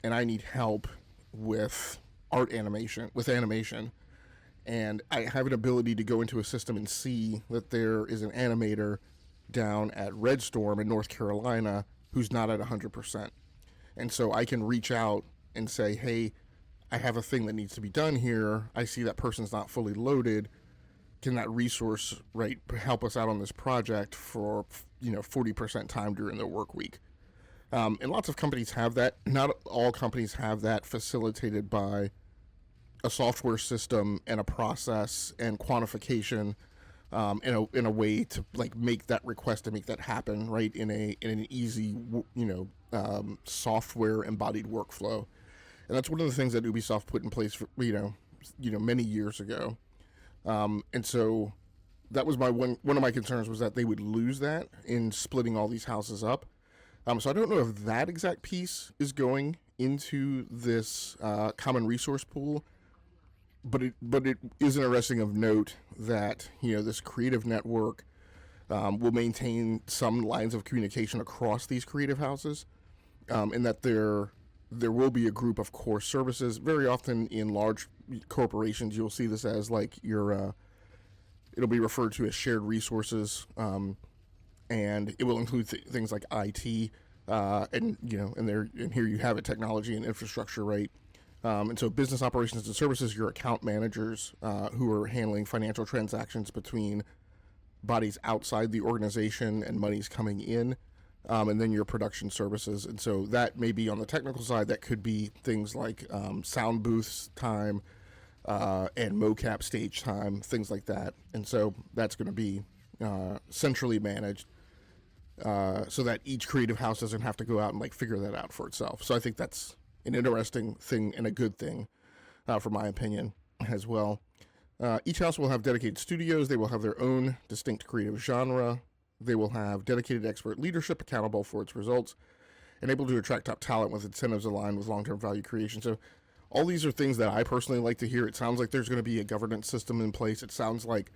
and I need help with animation, and I have an ability to go into a system and see that there is an animator down at Red Storm in North Carolina who's not at 100%. And so I can reach out and say, hey, I have a thing that needs to be done here. I see that person's not fully loaded. Can that resource, help us out on this project for, 40% time during their work week? And lots of companies have that. Not all companies have that facilitated by a software system and a process and quantification, in a way to make that request and make that happen in an easy software embodied workflow. And that's one of the things that Ubisoft put in place for, many years ago. And so that was one of my concerns, was that they would lose that in splitting all these houses up. So I don't know if that exact piece is going into this common resource pool, but it is interesting of note that this creative network will maintain some lines of communication across these creative houses, and that there will be a group of core services. Very often in large corporations, you'll see this as it'll be referred to as shared resources, and it will include things like IT, and here you have it, technology and infrastructure, right? And so business operations and services, your account managers, who are handling financial transactions between bodies outside the organization and monies coming in, and then your production services. And so that may be on the technical side. That could be things like sound booths time, and mocap stage time, things like that. And so that's going to be centrally managed, so that each creative house doesn't have to go out and figure that out for itself. So I think that's an interesting thing and a good thing, for my opinion, as well. Each house will have dedicated studios. They will have their own distinct creative genre. They will have dedicated expert leadership accountable for its results, and able to attract top talent with incentives aligned with long-term value creation. So all these are things that I personally like to hear. It sounds like there's going to be a governance system in place. It sounds like,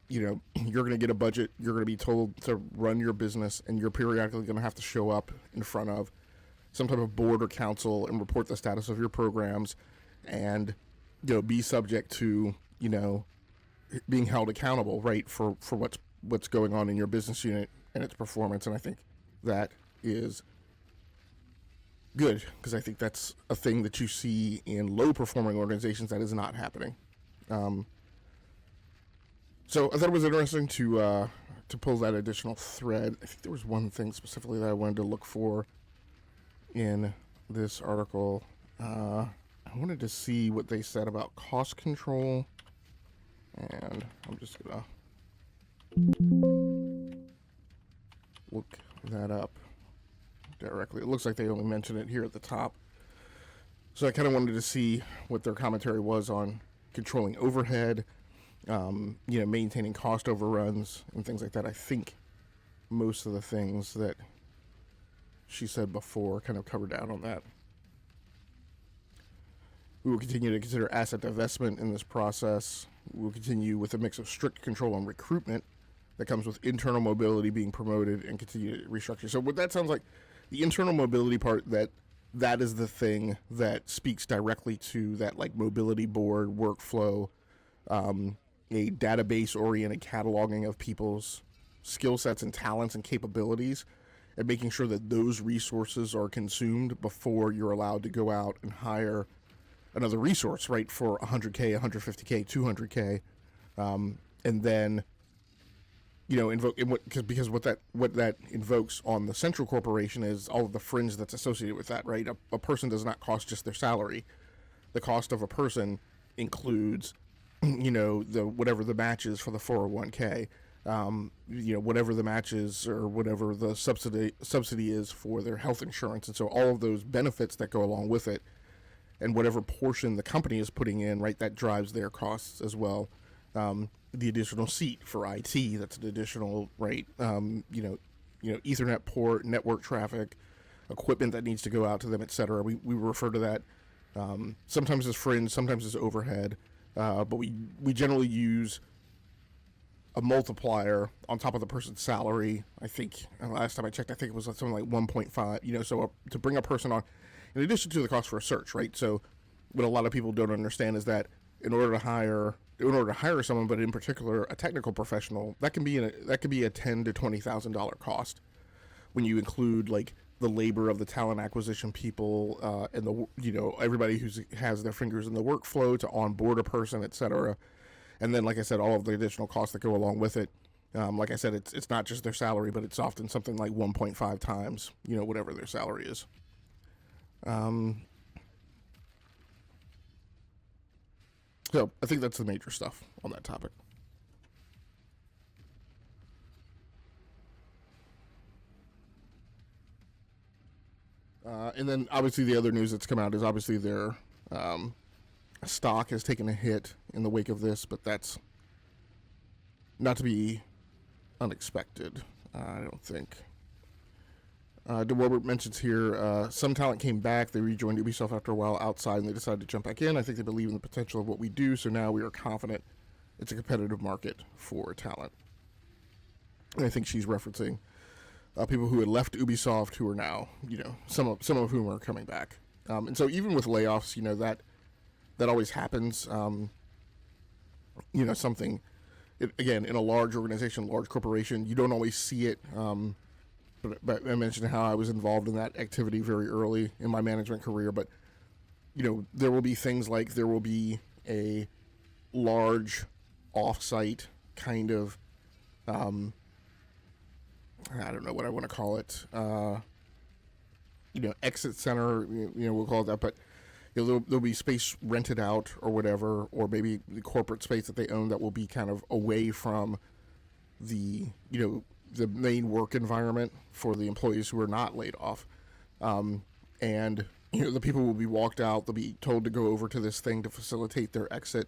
you're going to get a budget. You're going to be told to run your business, and you're periodically going to have to show up in front of some type of board or council and report the status of your programs, and be subject to being held accountable, for what's going on in your business unit and its performance. And I think that is good, because I think that's a thing that you see in low-performing organizations that is not happening. So I thought it was interesting to pull that additional thread. I think there was one thing specifically that I wanted to look for in this article. I wanted to see what they said about cost control, and I'm just gonna look that up directly. It looks like they only mentioned it here at the top. So I kind of wanted to see what their commentary was on controlling overhead, maintaining cost overruns and things like that. I think most of the things that she said before kind of covered down on that. We will continue to consider asset divestment in this process. We will continue with a mix of strict control on recruitment that comes with internal mobility being promoted and continue to restructure. So what that sounds like, the internal mobility part, that is the thing that speaks directly to that, like, mobility board workflow, a database-oriented cataloging of people's skill sets and talents and capabilities, and making sure that those resources are consumed before you're allowed to go out and hire another resource, right, for 100K, 150K, 200K, and then, because what that invokes on the central corporation is all of the fringe that's associated with that, right? A person does not cost just their salary. The cost of a person includes, whatever the match is for the 401K, whatever the match is, or whatever the subsidy is for their health insurance, and so all of those benefits that go along with it, and whatever portion the company is putting in, right, that drives their costs as well. The additional seat for IT, that's an additional, right, Ethernet port, network traffic, equipment that needs to go out to them, etc. We refer to that sometimes as fringe, sometimes as overhead, but we generally use a multiplier on top of the person's salary. I think last time I checked, I think it was something like 1.5. So to bring a person on, in addition to the cost for a search, right? So what a lot of people don't understand is that in order to hire someone, but in particular a technical professional, that can be a $10,000 to $20,000 cost when you include, like, the labor of the talent acquisition people and everybody who has their fingers in the workflow to onboard a person, etc. And then, like I said, all of the additional costs that go along with it. Like I said, it's not just their salary, but it's often something like 1.5 times whatever their salary is. So I think that's the major stuff on that topic. And then obviously the other news that's come out is obviously their stock has taken a hit in the wake of this, but that's not to be unexpected, I don't think. DeWarbert mentions here, some talent came back. They rejoined Ubisoft after a while outside, and they decided to jump back in. I think they believe in the potential of what we do, so now we are confident it's a competitive market for talent. And I think she's referencing people who had left Ubisoft who are now, some of whom are coming back. And so even with layoffs, that always happens. Something, again, in a large organization, large corporation, you don't always see it. But I mentioned how I was involved in that activity very early in my management career. But, there will be things like there will be a large off-site kind of, I don't know what I want to call it, exit center, we'll call it that. But there'll be space rented out or whatever, or maybe the corporate space that they own that will be kind of away from the main work environment for the employees who are not laid off. And, the people will be walked out. They'll be told to go over to this thing to facilitate their exit.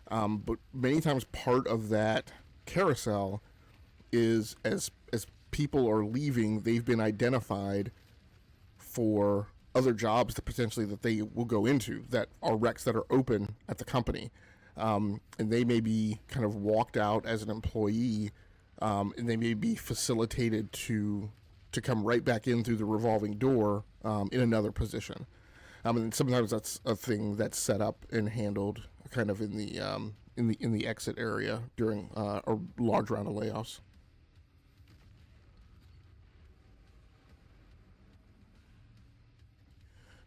But many times part of that carousel is as people are leaving, they've been identified for other jobs that they will go into that are recs that are open at the company. And they may be kind of walked out as an employee, and they may be facilitated to come right back in through the revolving door in another position. And sometimes that's a thing that's set up and handled kind of in the exit area during a large round of layoffs.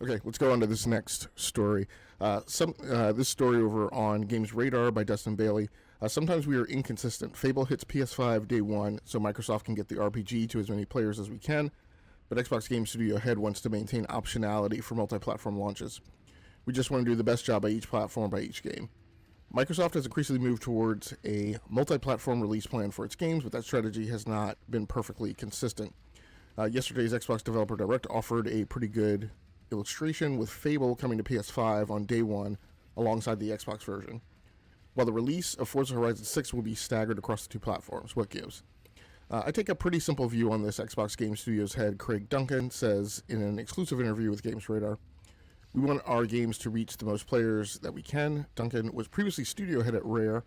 Okay, let's go on to this next story. This story over on Games Radar by Dustin Bailey. Sometimes we are inconsistent. Fable hits PS5 day one, so Microsoft can get the RPG to as many players as we can, but Xbox Game Studio Head wants to maintain optionality for multi-platform launches. We just want to do the best job by each platform by each game. Microsoft has increasingly moved towards a multi-platform release plan for its games, but that strategy has not been perfectly consistent. Yesterday's Xbox Developer Direct offered a pretty good illustration with Fable coming to PS5 on day one alongside the Xbox version. While the release of Forza Horizon 6 will be staggered across the two platforms, what gives? I take a pretty simple view on this. Xbox Game Studios head Craig Duncan says in an exclusive interview with Games Radar, "We want our games to reach the most players that we can." Duncan was previously studio head at Rare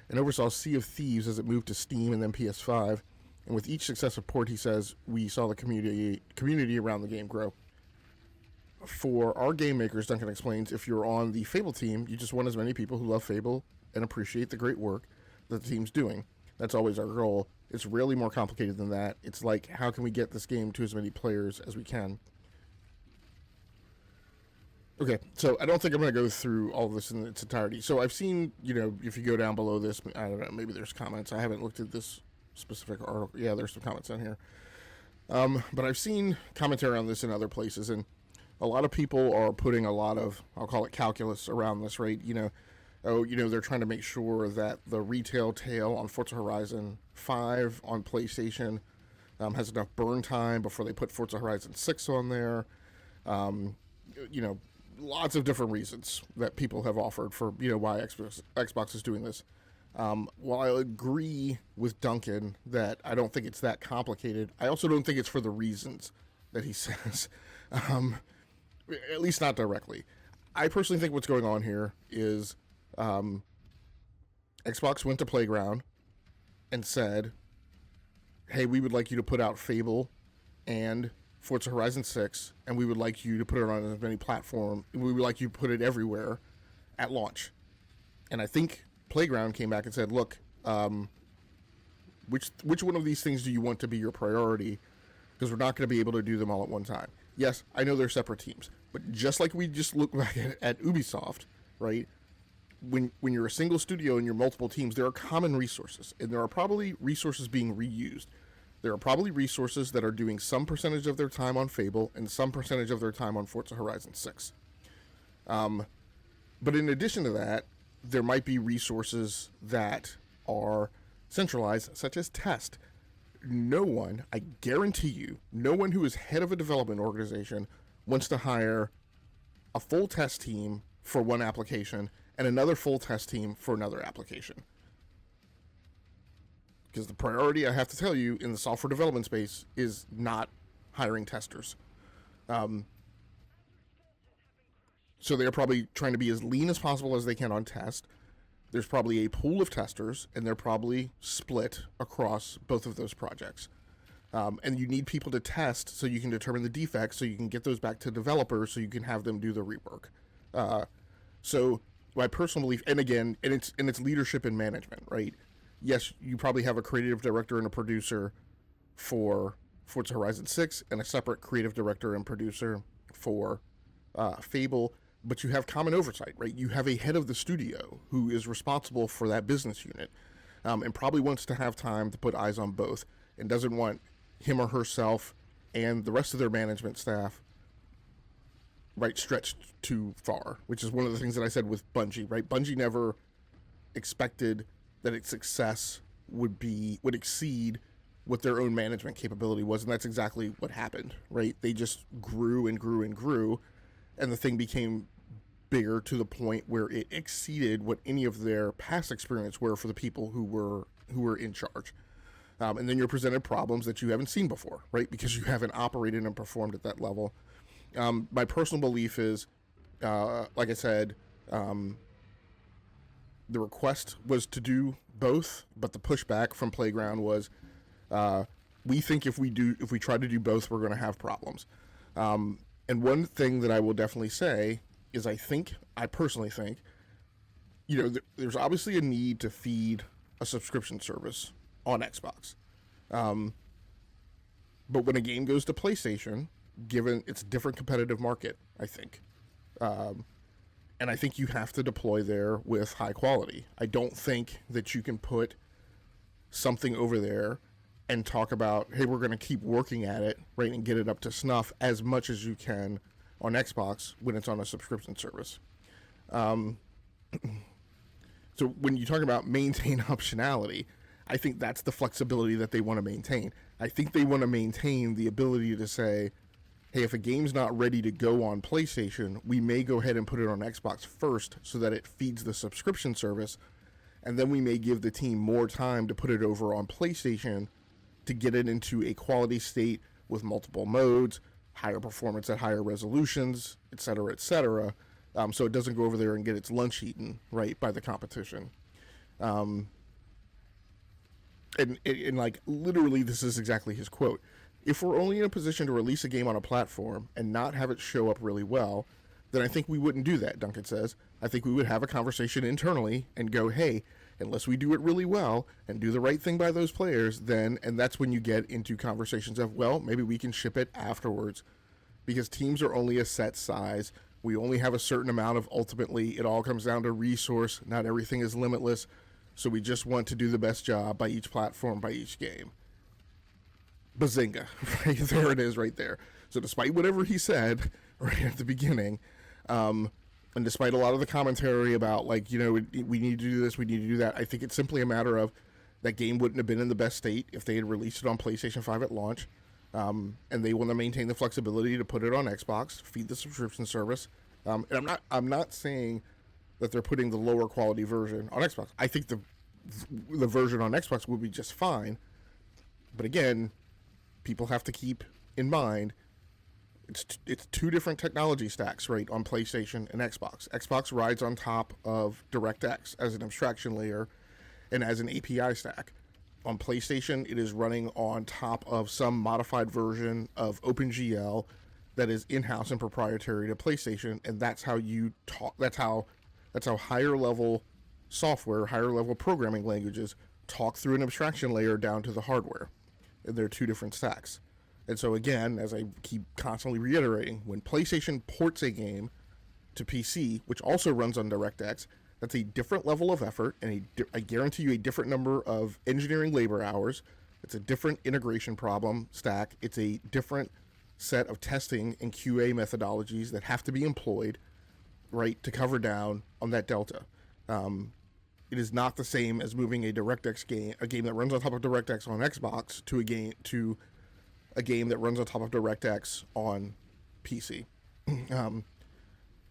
and oversaw Sea of Thieves as it moved to Steam and then PS5. And with each successive port, he says, we saw the community around the game grow. For our game makers, Duncan explains, if you're on the Fable team, you just want as many people who love Fable and appreciate the great work that the team's doing. That's always our goal. It's really more complicated than that. It's like, how can we get this game to as many players as we can? Okay, so I don't think I'm going to go through all of this in its entirety. So I've seen, if you go down below this, I don't know, maybe there's comments. I haven't looked at this specific article. Yeah, there's some comments on here. But I've seen commentary on this in other places, and a lot of people are putting a lot of, I'll call it calculus around this, right? They're trying to make sure that the retail tail on Forza Horizon 5 on PlayStation has enough burn time before they put Forza Horizon 6 on there. Lots of different reasons that people have offered for, why Xbox is doing this. While I agree with Duncan that I don't think it's that complicated, I also don't think it's for the reasons that he says. At least not directly. I personally think what's going on here is Xbox went to Playground and said, hey, we would like you to put out Fable and Forza Horizon 6, and we would like you to put it on as many platforms. We would like you to put it everywhere at launch. And I think Playground came back and said, look, which one of these things do you want to be your priority? Because we're not going to be able to do them all at one time. Yes, I know they're separate teams, but just like we just look back at Ubisoft, right? When you're a single studio and you're multiple teams, there are common resources, and there are probably resources being reused. There are probably resources that are doing some percentage of their time on Fable and some percentage of their time on Forza Horizon 6. But in addition to that, there might be resources that are centralized, such as test. No one, I guarantee you, no one who is head of a development organization wants to hire a full test team for one application and another full test team for another application. Because the priority, I have to tell you, in the software development space is not hiring testers. So they're probably trying to be as lean as possible as they can on test. There's probably a pool of testers, and they're probably split across both of those projects. And you need people to test so you can determine the defects, so you can get those back to developers, so you can have them do the rework. So my personal belief, and again, it's leadership and management, right? Yes, you probably have a creative director and a producer for Forza Horizon 6, and a separate creative director and producer for Fable, but you have common oversight, right? You have a head of the studio who is responsible for that business unit, and probably wants to have time to put eyes on both, and doesn't want him or herself and the rest of their management staff, right, stretched too far, which is one of the things that I said with Bungie, right? Bungie never expected that its success would exceed what their own management capability was, and that's exactly what happened, right? They just grew and grew and grew, and the thing became bigger to the point where it exceeded what any of their past experience were for the people who were in charge. And then you're presented problems that you haven't seen before, right? Because you haven't operated and performed at that level. My personal belief is, like I said, the request was to do both, but the pushback from Playground was, we think if we try to do both, we're going to have problems. And one thing that I will definitely say is I personally think, there's obviously a need to feed a subscription service on Xbox. But when a game goes to PlayStation, given its different competitive market, I think. And I think you have to deploy there with high quality. I don't think that you can put something over there and talk about, hey, we're going to keep working at it, right, and get it up to snuff as much as you can on Xbox when it's on a subscription service. So when you talk about maintain optionality, I think that's the flexibility that they want to maintain. I think they want to maintain the ability to say, hey, if a game's not ready to go on PlayStation, we may go ahead and put it on Xbox first so that it feeds the subscription service, and then we may give the team more time to put it over on PlayStation to get it into a quality state with multiple modes, higher performance at higher resolutions, etc., etc., so it doesn't go over there and get its lunch eaten, right, by the competition. And like, literally, this is exactly his quote. If we're only in a position to release a game on a platform and not have it show up really well, then I think we wouldn't do that, Duncan says. I think we would have a conversation internally and go, hey, unless we do it really well and do the right thing by those players, then, and that's when you get into conversations of, well, maybe we can ship it afterwards, because teams are only a set size. We only have a certain amount of, ultimately, it all comes down to resource. Not everything is limitless. So we just want to do the best job by each platform, by each game. Bazinga. Right there it is right there. So despite whatever he said right at the beginning, and despite a lot of the commentary about, like, you know, we need to do this, we need to do that, I think it's simply a matter of that game wouldn't have been in the best state if they had released it on PlayStation 5 at launch. And they want to maintain the flexibility to put it on Xbox, feed the subscription service. And I'm not saying that they're putting the lower quality version on Xbox. I think the version on Xbox will be just fine. But again, people have to keep in mind it's two different technology stacks, right, on PlayStation and Xbox. Xbox rides on top of DirectX as an abstraction layer and as an API stack. On PlayStation, it is running on top of some modified version of OpenGL that is in-house and proprietary to PlayStation, and that's how you talk. That's how higher level software, higher level programming languages talk through an abstraction layer down to the hardware. And they're two different stacks. And so again, as I keep constantly reiterating, when PlayStation ports a game to PC, which also runs on DirectX, that's a different level of effort, and I guarantee you a different number of engineering labor hours. It's a different integration problem stack. It's a different set of testing and QA methodologies that have to be employed, right, to cover down on that delta. It is not the same as moving a DirectX game, a game that runs on top of DirectX on Xbox, to a game that runs on top of DirectX on PC.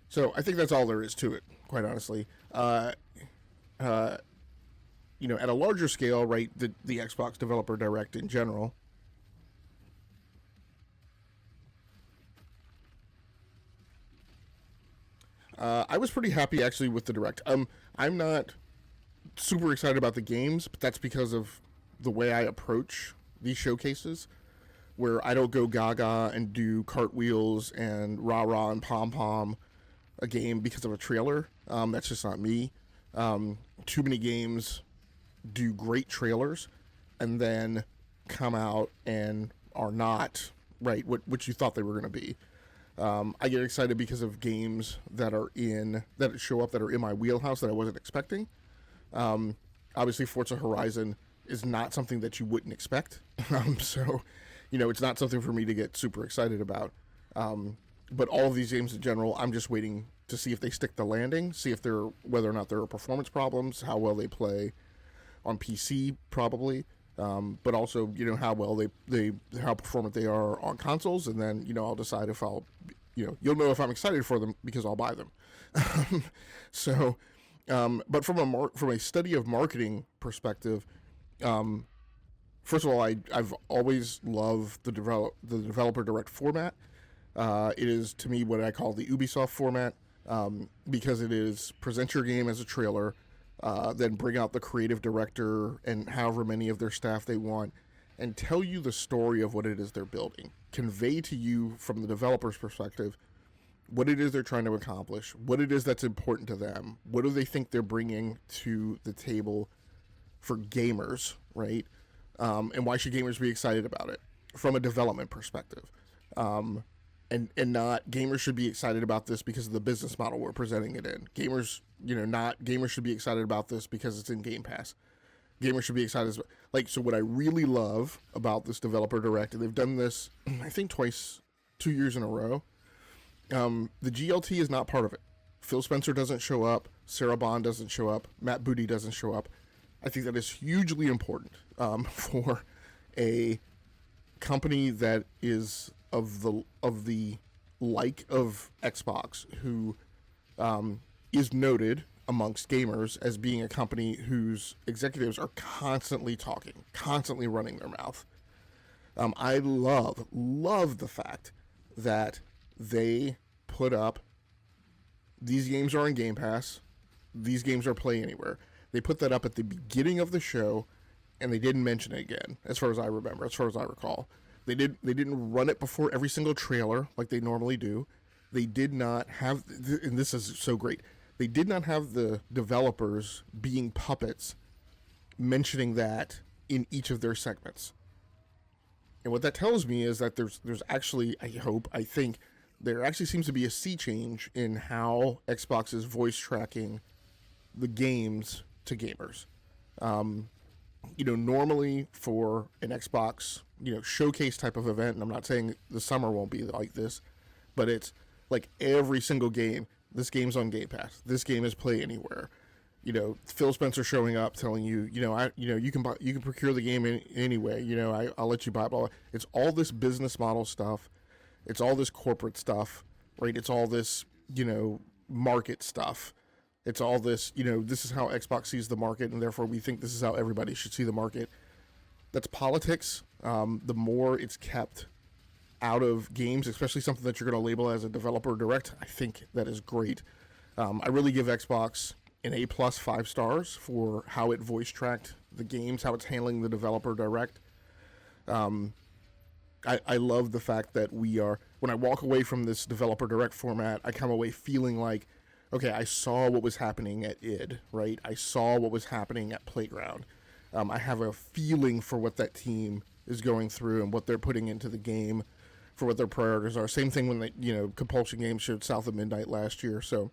So I think that's all there is to it, quite honestly. You know, at a larger scale, right, the Xbox Developer Direct in general. I was pretty happy, actually, with the Direct. I'm not super excited about the games, but that's because of the way I approach these showcases, where I don't go gaga and do cartwheels and rah-rah and pom-pom a game because of a trailer. That's just not me. Too many games do great trailers and then come out and are not, right, what you thought they were going to be. I get excited because of games that show up that are in my wheelhouse that I wasn't expecting. Obviously, Forza Horizon is not something that you wouldn't expect. So, you know, it's not something for me to get super excited about. But all of these games in general, I'm just waiting to see if they stick the landing, see if whether or not there are performance problems, how well they play on PC, probably. But also, you know, how well how performant they are on consoles, and then, you know, I'll decide if you'll know if I'm excited for them because I'll buy them. So, but from a study of marketing perspective, first of all, I've always loved the developer direct format. It is, to me, what I call the Ubisoft format, because it is present your game as a trailer, then bring out the creative director and however many of their staff they want, and tell you the story of what it is they're building. Convey to you, from the developer's perspective, what it is they're trying to accomplish, what it is that's important to them, what do they think they're bringing to the table for gamers, right? And why should gamers be excited about it from a development perspective? and not gamers should be excited about this because of the business model we're presenting it in. Gamers, not gamers should be excited about this because it's in Game Pass. Gamers should be excited. So what I really love about this developer direct, and they've done this, I think twice, 2 years in a row. The GLT is not part of it. Phil Spencer doesn't show up. Sarah Bond doesn't show up. Matt Booty doesn't show up. I think that is hugely important for a company that is of the like of Xbox, who is noted amongst gamers as being a company whose executives are constantly talking, constantly running their mouth. I love the fact that they put up, these games are in Game Pass, these games are play anywhere. They put that up at the beginning of the show, and they didn't mention it again, as far as I remember, as far as I recall. They didn't run it before every single trailer like they normally do. They did not have, and this is so great, they did not have the developers being puppets mentioning that in each of their segments. And what that tells me is that there's actually, I think, there actually seems to be a sea change in how Xbox is voice tracking the games to gamers. Normally for an Xbox, showcase type of event, and I'm not saying the summer won't be like this, but it's like every single game, this game's on Game Pass, this game is play anywhere. Phil Spencer showing up telling you, you can procure the game anyway, I'll let you buy it, blah, blah. It's all this business model stuff. It's all this corporate stuff, right? It's all this, market stuff. It's all this, this is how Xbox sees the market, and therefore we think this is how everybody should see the market. That's politics. The more it's kept out of games, especially something that you're going to label as a developer direct, I think that is great. I really give Xbox an A+, 5 stars for how it voice tracked the games, how it's handling the developer direct. I love the fact that when I walk away from this developer direct format, I come away feeling like, okay, I saw what was happening at id, right? I saw what was happening at Playground. I have a feeling for what that team is going through and what they're putting into the game, for what their priorities are. Same thing when they, Compulsion Games showed South of Midnight last year. So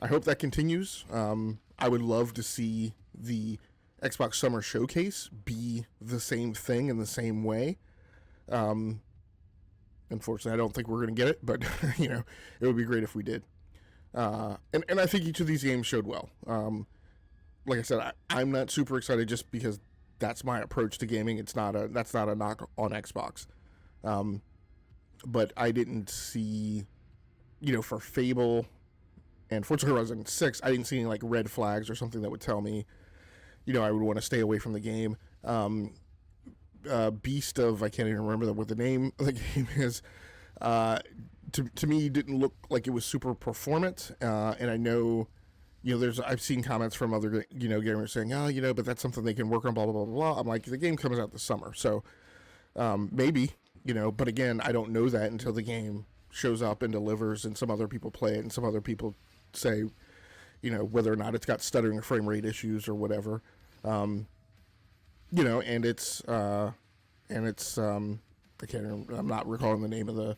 I hope that continues. I would love to see the Xbox Summer Showcase be the same thing in the same way. Unfortunately, I don't think we're going to get it, but it would be great if we did. And I think each of these games showed well. Like I said, I'm not super excited just because that's my approach to gaming. That's not a knock on Xbox. But I didn't see, for Fable and Forza Horizon 6, I didn't see any like red flags or something that would tell me, I would want to stay away from the game. Beast of, I can't even remember what the name of the game is, to me didn't look like it was super performant, and I know, I've seen comments from other, gamers saying, but that's something they can work on, blah, blah, blah, blah. I'm like, the game comes out this summer, so maybe, but again, I don't know that until the game shows up and delivers and some other people play it and some other people say, whether or not it's got stuttering or frame rate issues or whatever. And it's I can't remember, I'm not recalling the name of the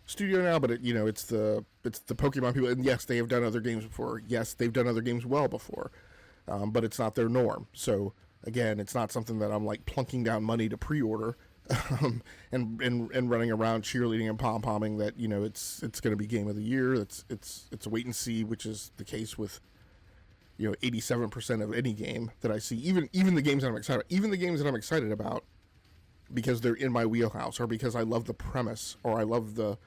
studio now, but it's the Pokemon people, and yes, they have done other games before. Yes, they've done other games well before, but it's not their norm. So again, it's not something that I'm like plunking down money to pre-order, and running around cheerleading and pom-pomming that it's going to be game of the year. It's a wait and see, which is the case with 87% of any game that I see, even the games that I'm excited about, even the games that I'm excited about because they're in my wheelhouse, or because I love the premise, or I love the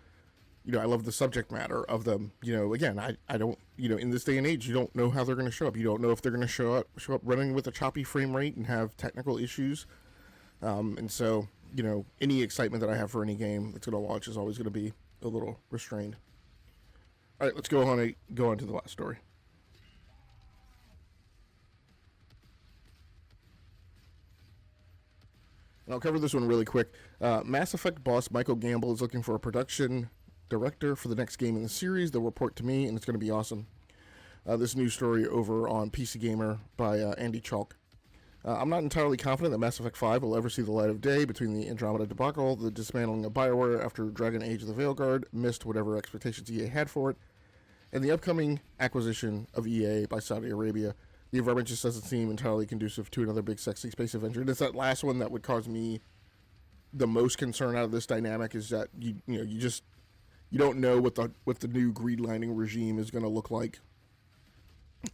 subject matter of them. Again, I don't, in this day and age, you don't know how they're going to show up. You don't know if they're going to show up running with a choppy frame rate and have technical issues. And so, any excitement that I have for any game that's going to launch is always going to be a little restrained. All right, let's go on to the last story. And I'll cover this one really quick. Mass Effect boss Michael Gamble is looking for a production director for the next game in the series. They'll report to me, and it's going to be awesome. This news story over on PC Gamer by Andy Chalk. I'm not entirely confident that Mass Effect 5 will ever see the light of day. Between the Andromeda debacle, the dismantling of BioWare after Dragon Age of the Veilguard missed whatever expectations EA had for it, and the upcoming acquisition of EA by Saudi Arabia, the environment just doesn't seem entirely conducive to another big sexy space adventure. And it's that last one that would cause me the most concern out of this dynamic, is that you don't know what the new green lining regime is going to look like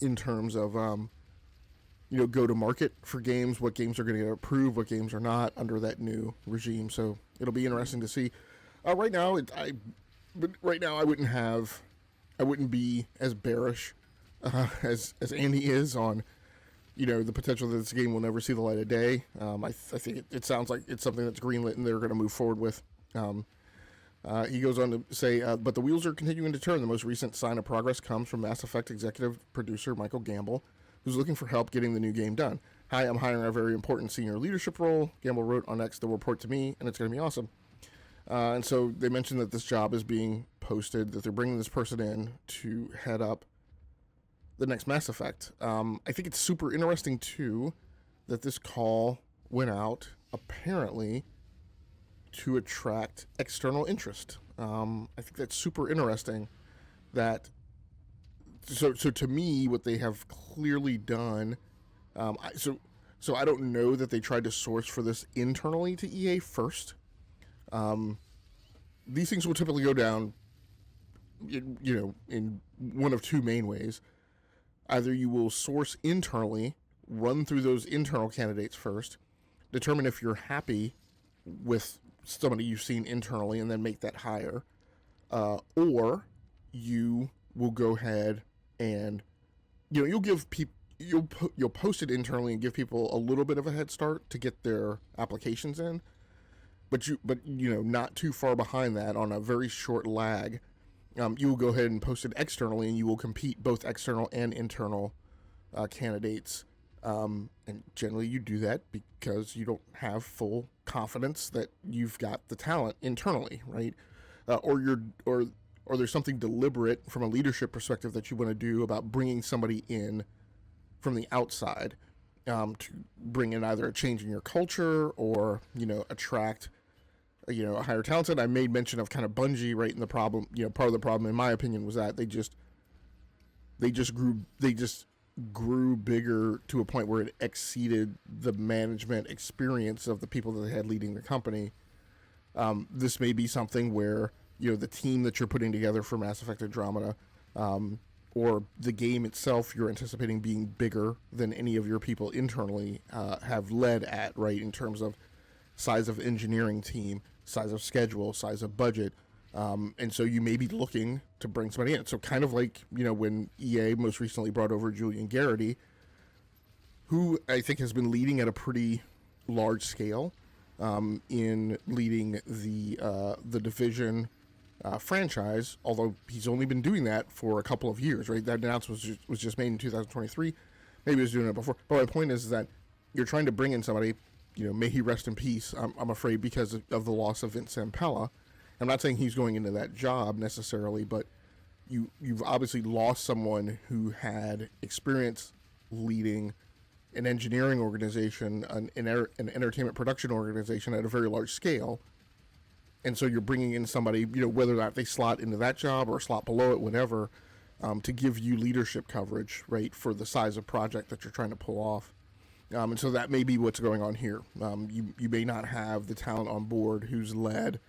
in terms of go to market for games, what games are going to get approved, what games are not under that new regime. So it'll be interesting to see. Right now I wouldn't be as bearish as Andy is on the potential that this game will never see the light of day. I think it sounds like it's something that's greenlit and they're going to move forward with. He goes on to say, but the wheels are continuing to turn. The most recent sign of progress comes from Mass Effect executive producer Michael Gamble, who's looking for help getting the new game done. Hi, I'm hiring a very important senior leadership role. Gamble wrote on X, they'll report to me, and it's going to be awesome. And so they mentioned that this job is being posted, that they're bringing this person in to head up the next Mass Effect. I think it's super interesting, too, that this call went out, apparently, to attract external interest. I think that's super interesting. So to me, what they have clearly done, so I don't know that they tried to source for this internally to EA first. These things will typically go down, in one of two main ways. Either you will source internally, run through those internal candidates first, determine if you're happy with somebody you've seen internally, and then make that hire, or you will go ahead and you'll give people you'll post it internally and give people a little bit of a head start to get their applications in, but not too far behind that, on a very short lag. You will go ahead and post it externally, and you will compete both external and internal candidates. And generally you do that because you don't have full confidence that you've got the talent internally, right? Or there's something deliberate from a leadership perspective that you want to do about bringing somebody in from the outside, to bring in either a change in your culture or, attract, a higher talent. And I made mention of kind of Bungie, right? And the problem, part of the problem, in my opinion, was that they just grew bigger to a point where it exceeded the management experience of the people that they had leading the company. This may be something where, the team that you're putting together for Mass Effect Andromeda, or the game itself, you're anticipating being bigger than any of your people internally have led at, right? In terms of size of engineering team, size of schedule, size of budget. And so you may be looking to bring somebody in. So kind of like, when EA most recently brought over Julian Garrity, who I think has been leading at a pretty large scale, in leading the Division franchise, although he's only been doing that for a couple of years, right? That announcement was just made in 2023. Maybe he was doing it before. But my point is that you're trying to bring in somebody, may he rest in peace, I'm afraid, because of the loss of Vince Zampella. I'm not saying he's going into that job necessarily, but you've obviously lost someone who had experience leading an engineering organization, an entertainment production organization at a very large scale. And so you're bringing in somebody, whether or not they slot into that job or slot below it, whatever, to give you leadership coverage, right, for the size of project that you're trying to pull off. And so that may be what's going on here. You may not have the talent on board who's led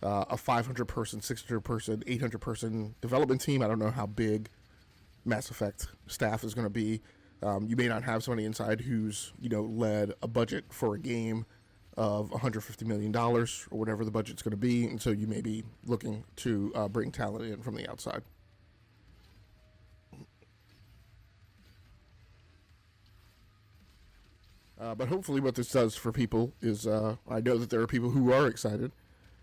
a 500-person, 600-person, 800-person development team. I don't know how big Mass Effect staff is going to be. You may not have somebody inside who's, led a budget for a game of $150 million or whatever the budget's going to be. And so you may be looking to bring talent in from the outside. But hopefully what this does for people is, I know that there are people who are excited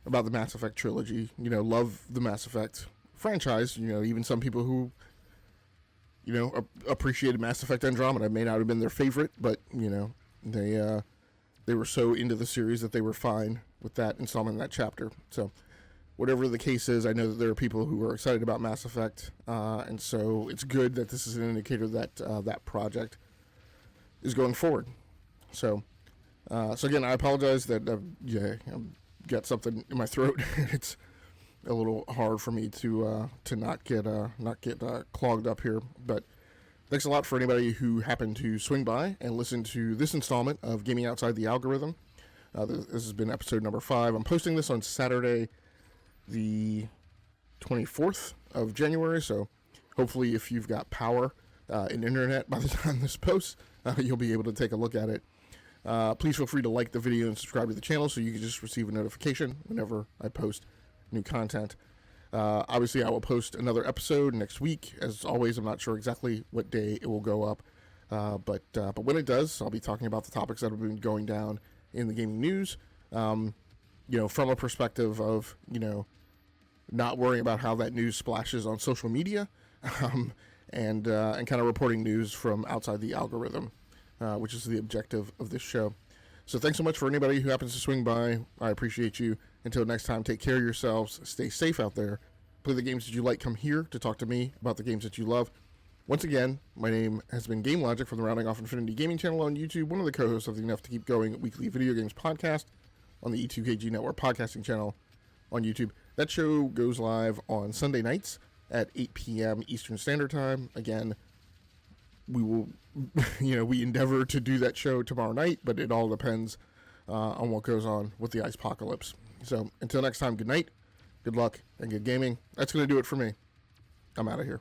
about the Mass Effect trilogy, love the Mass Effect franchise, even some people who, appreciated Mass Effect Andromeda. It may not have been their favorite, but, they were so into the series that they were fine with that installment in that chapter. So whatever the case is, I know that there are people who are excited about Mass Effect, and so it's good that this is an indicator that that project is going forward. So again, I apologize that I've got something in my throat. It's a little hard for me to not get clogged up here. But thanks a lot for anybody who happened to swing by and listen to this installment of Gaming Outside the Algorithm. This has been episode number 5. I'm posting this on Saturday, the 24th of January. So hopefully, if you've got power and internet by the time this posts, you'll be able to take a look at it. Please feel free to like the video and subscribe to the channel so you can just receive a notification whenever I post new content. Obviously, I will post another episode next week. As always, I'm not sure exactly what day it will go up, but when it does, I'll be talking about the topics that have been going down in the gaming news. From a perspective of not worrying about how that news splashes on social media, and kind of reporting news from outside the algorithm, which is the objective of this show. So thanks so much for anybody who happens to swing by. I appreciate you. Until next time, take care of yourselves. Stay safe out there. Play the games that you like. Come here to talk to me about the games that you love. Once again, my name has been Game Logic from the Rounding Off Infinity Gaming channel on YouTube, one of the co-hosts of the Enough to Keep Going weekly video games podcast on the E2KG Network podcasting channel on YouTube. That show goes live on Sunday nights at 8 p.m. Eastern Standard Time. Again, we will, we endeavor to do that show tomorrow night, but it all depends on what goes on with the ice-pocalypse. So until next time, good night, good luck, and good gaming. That's going to do it for me. I'm out of here.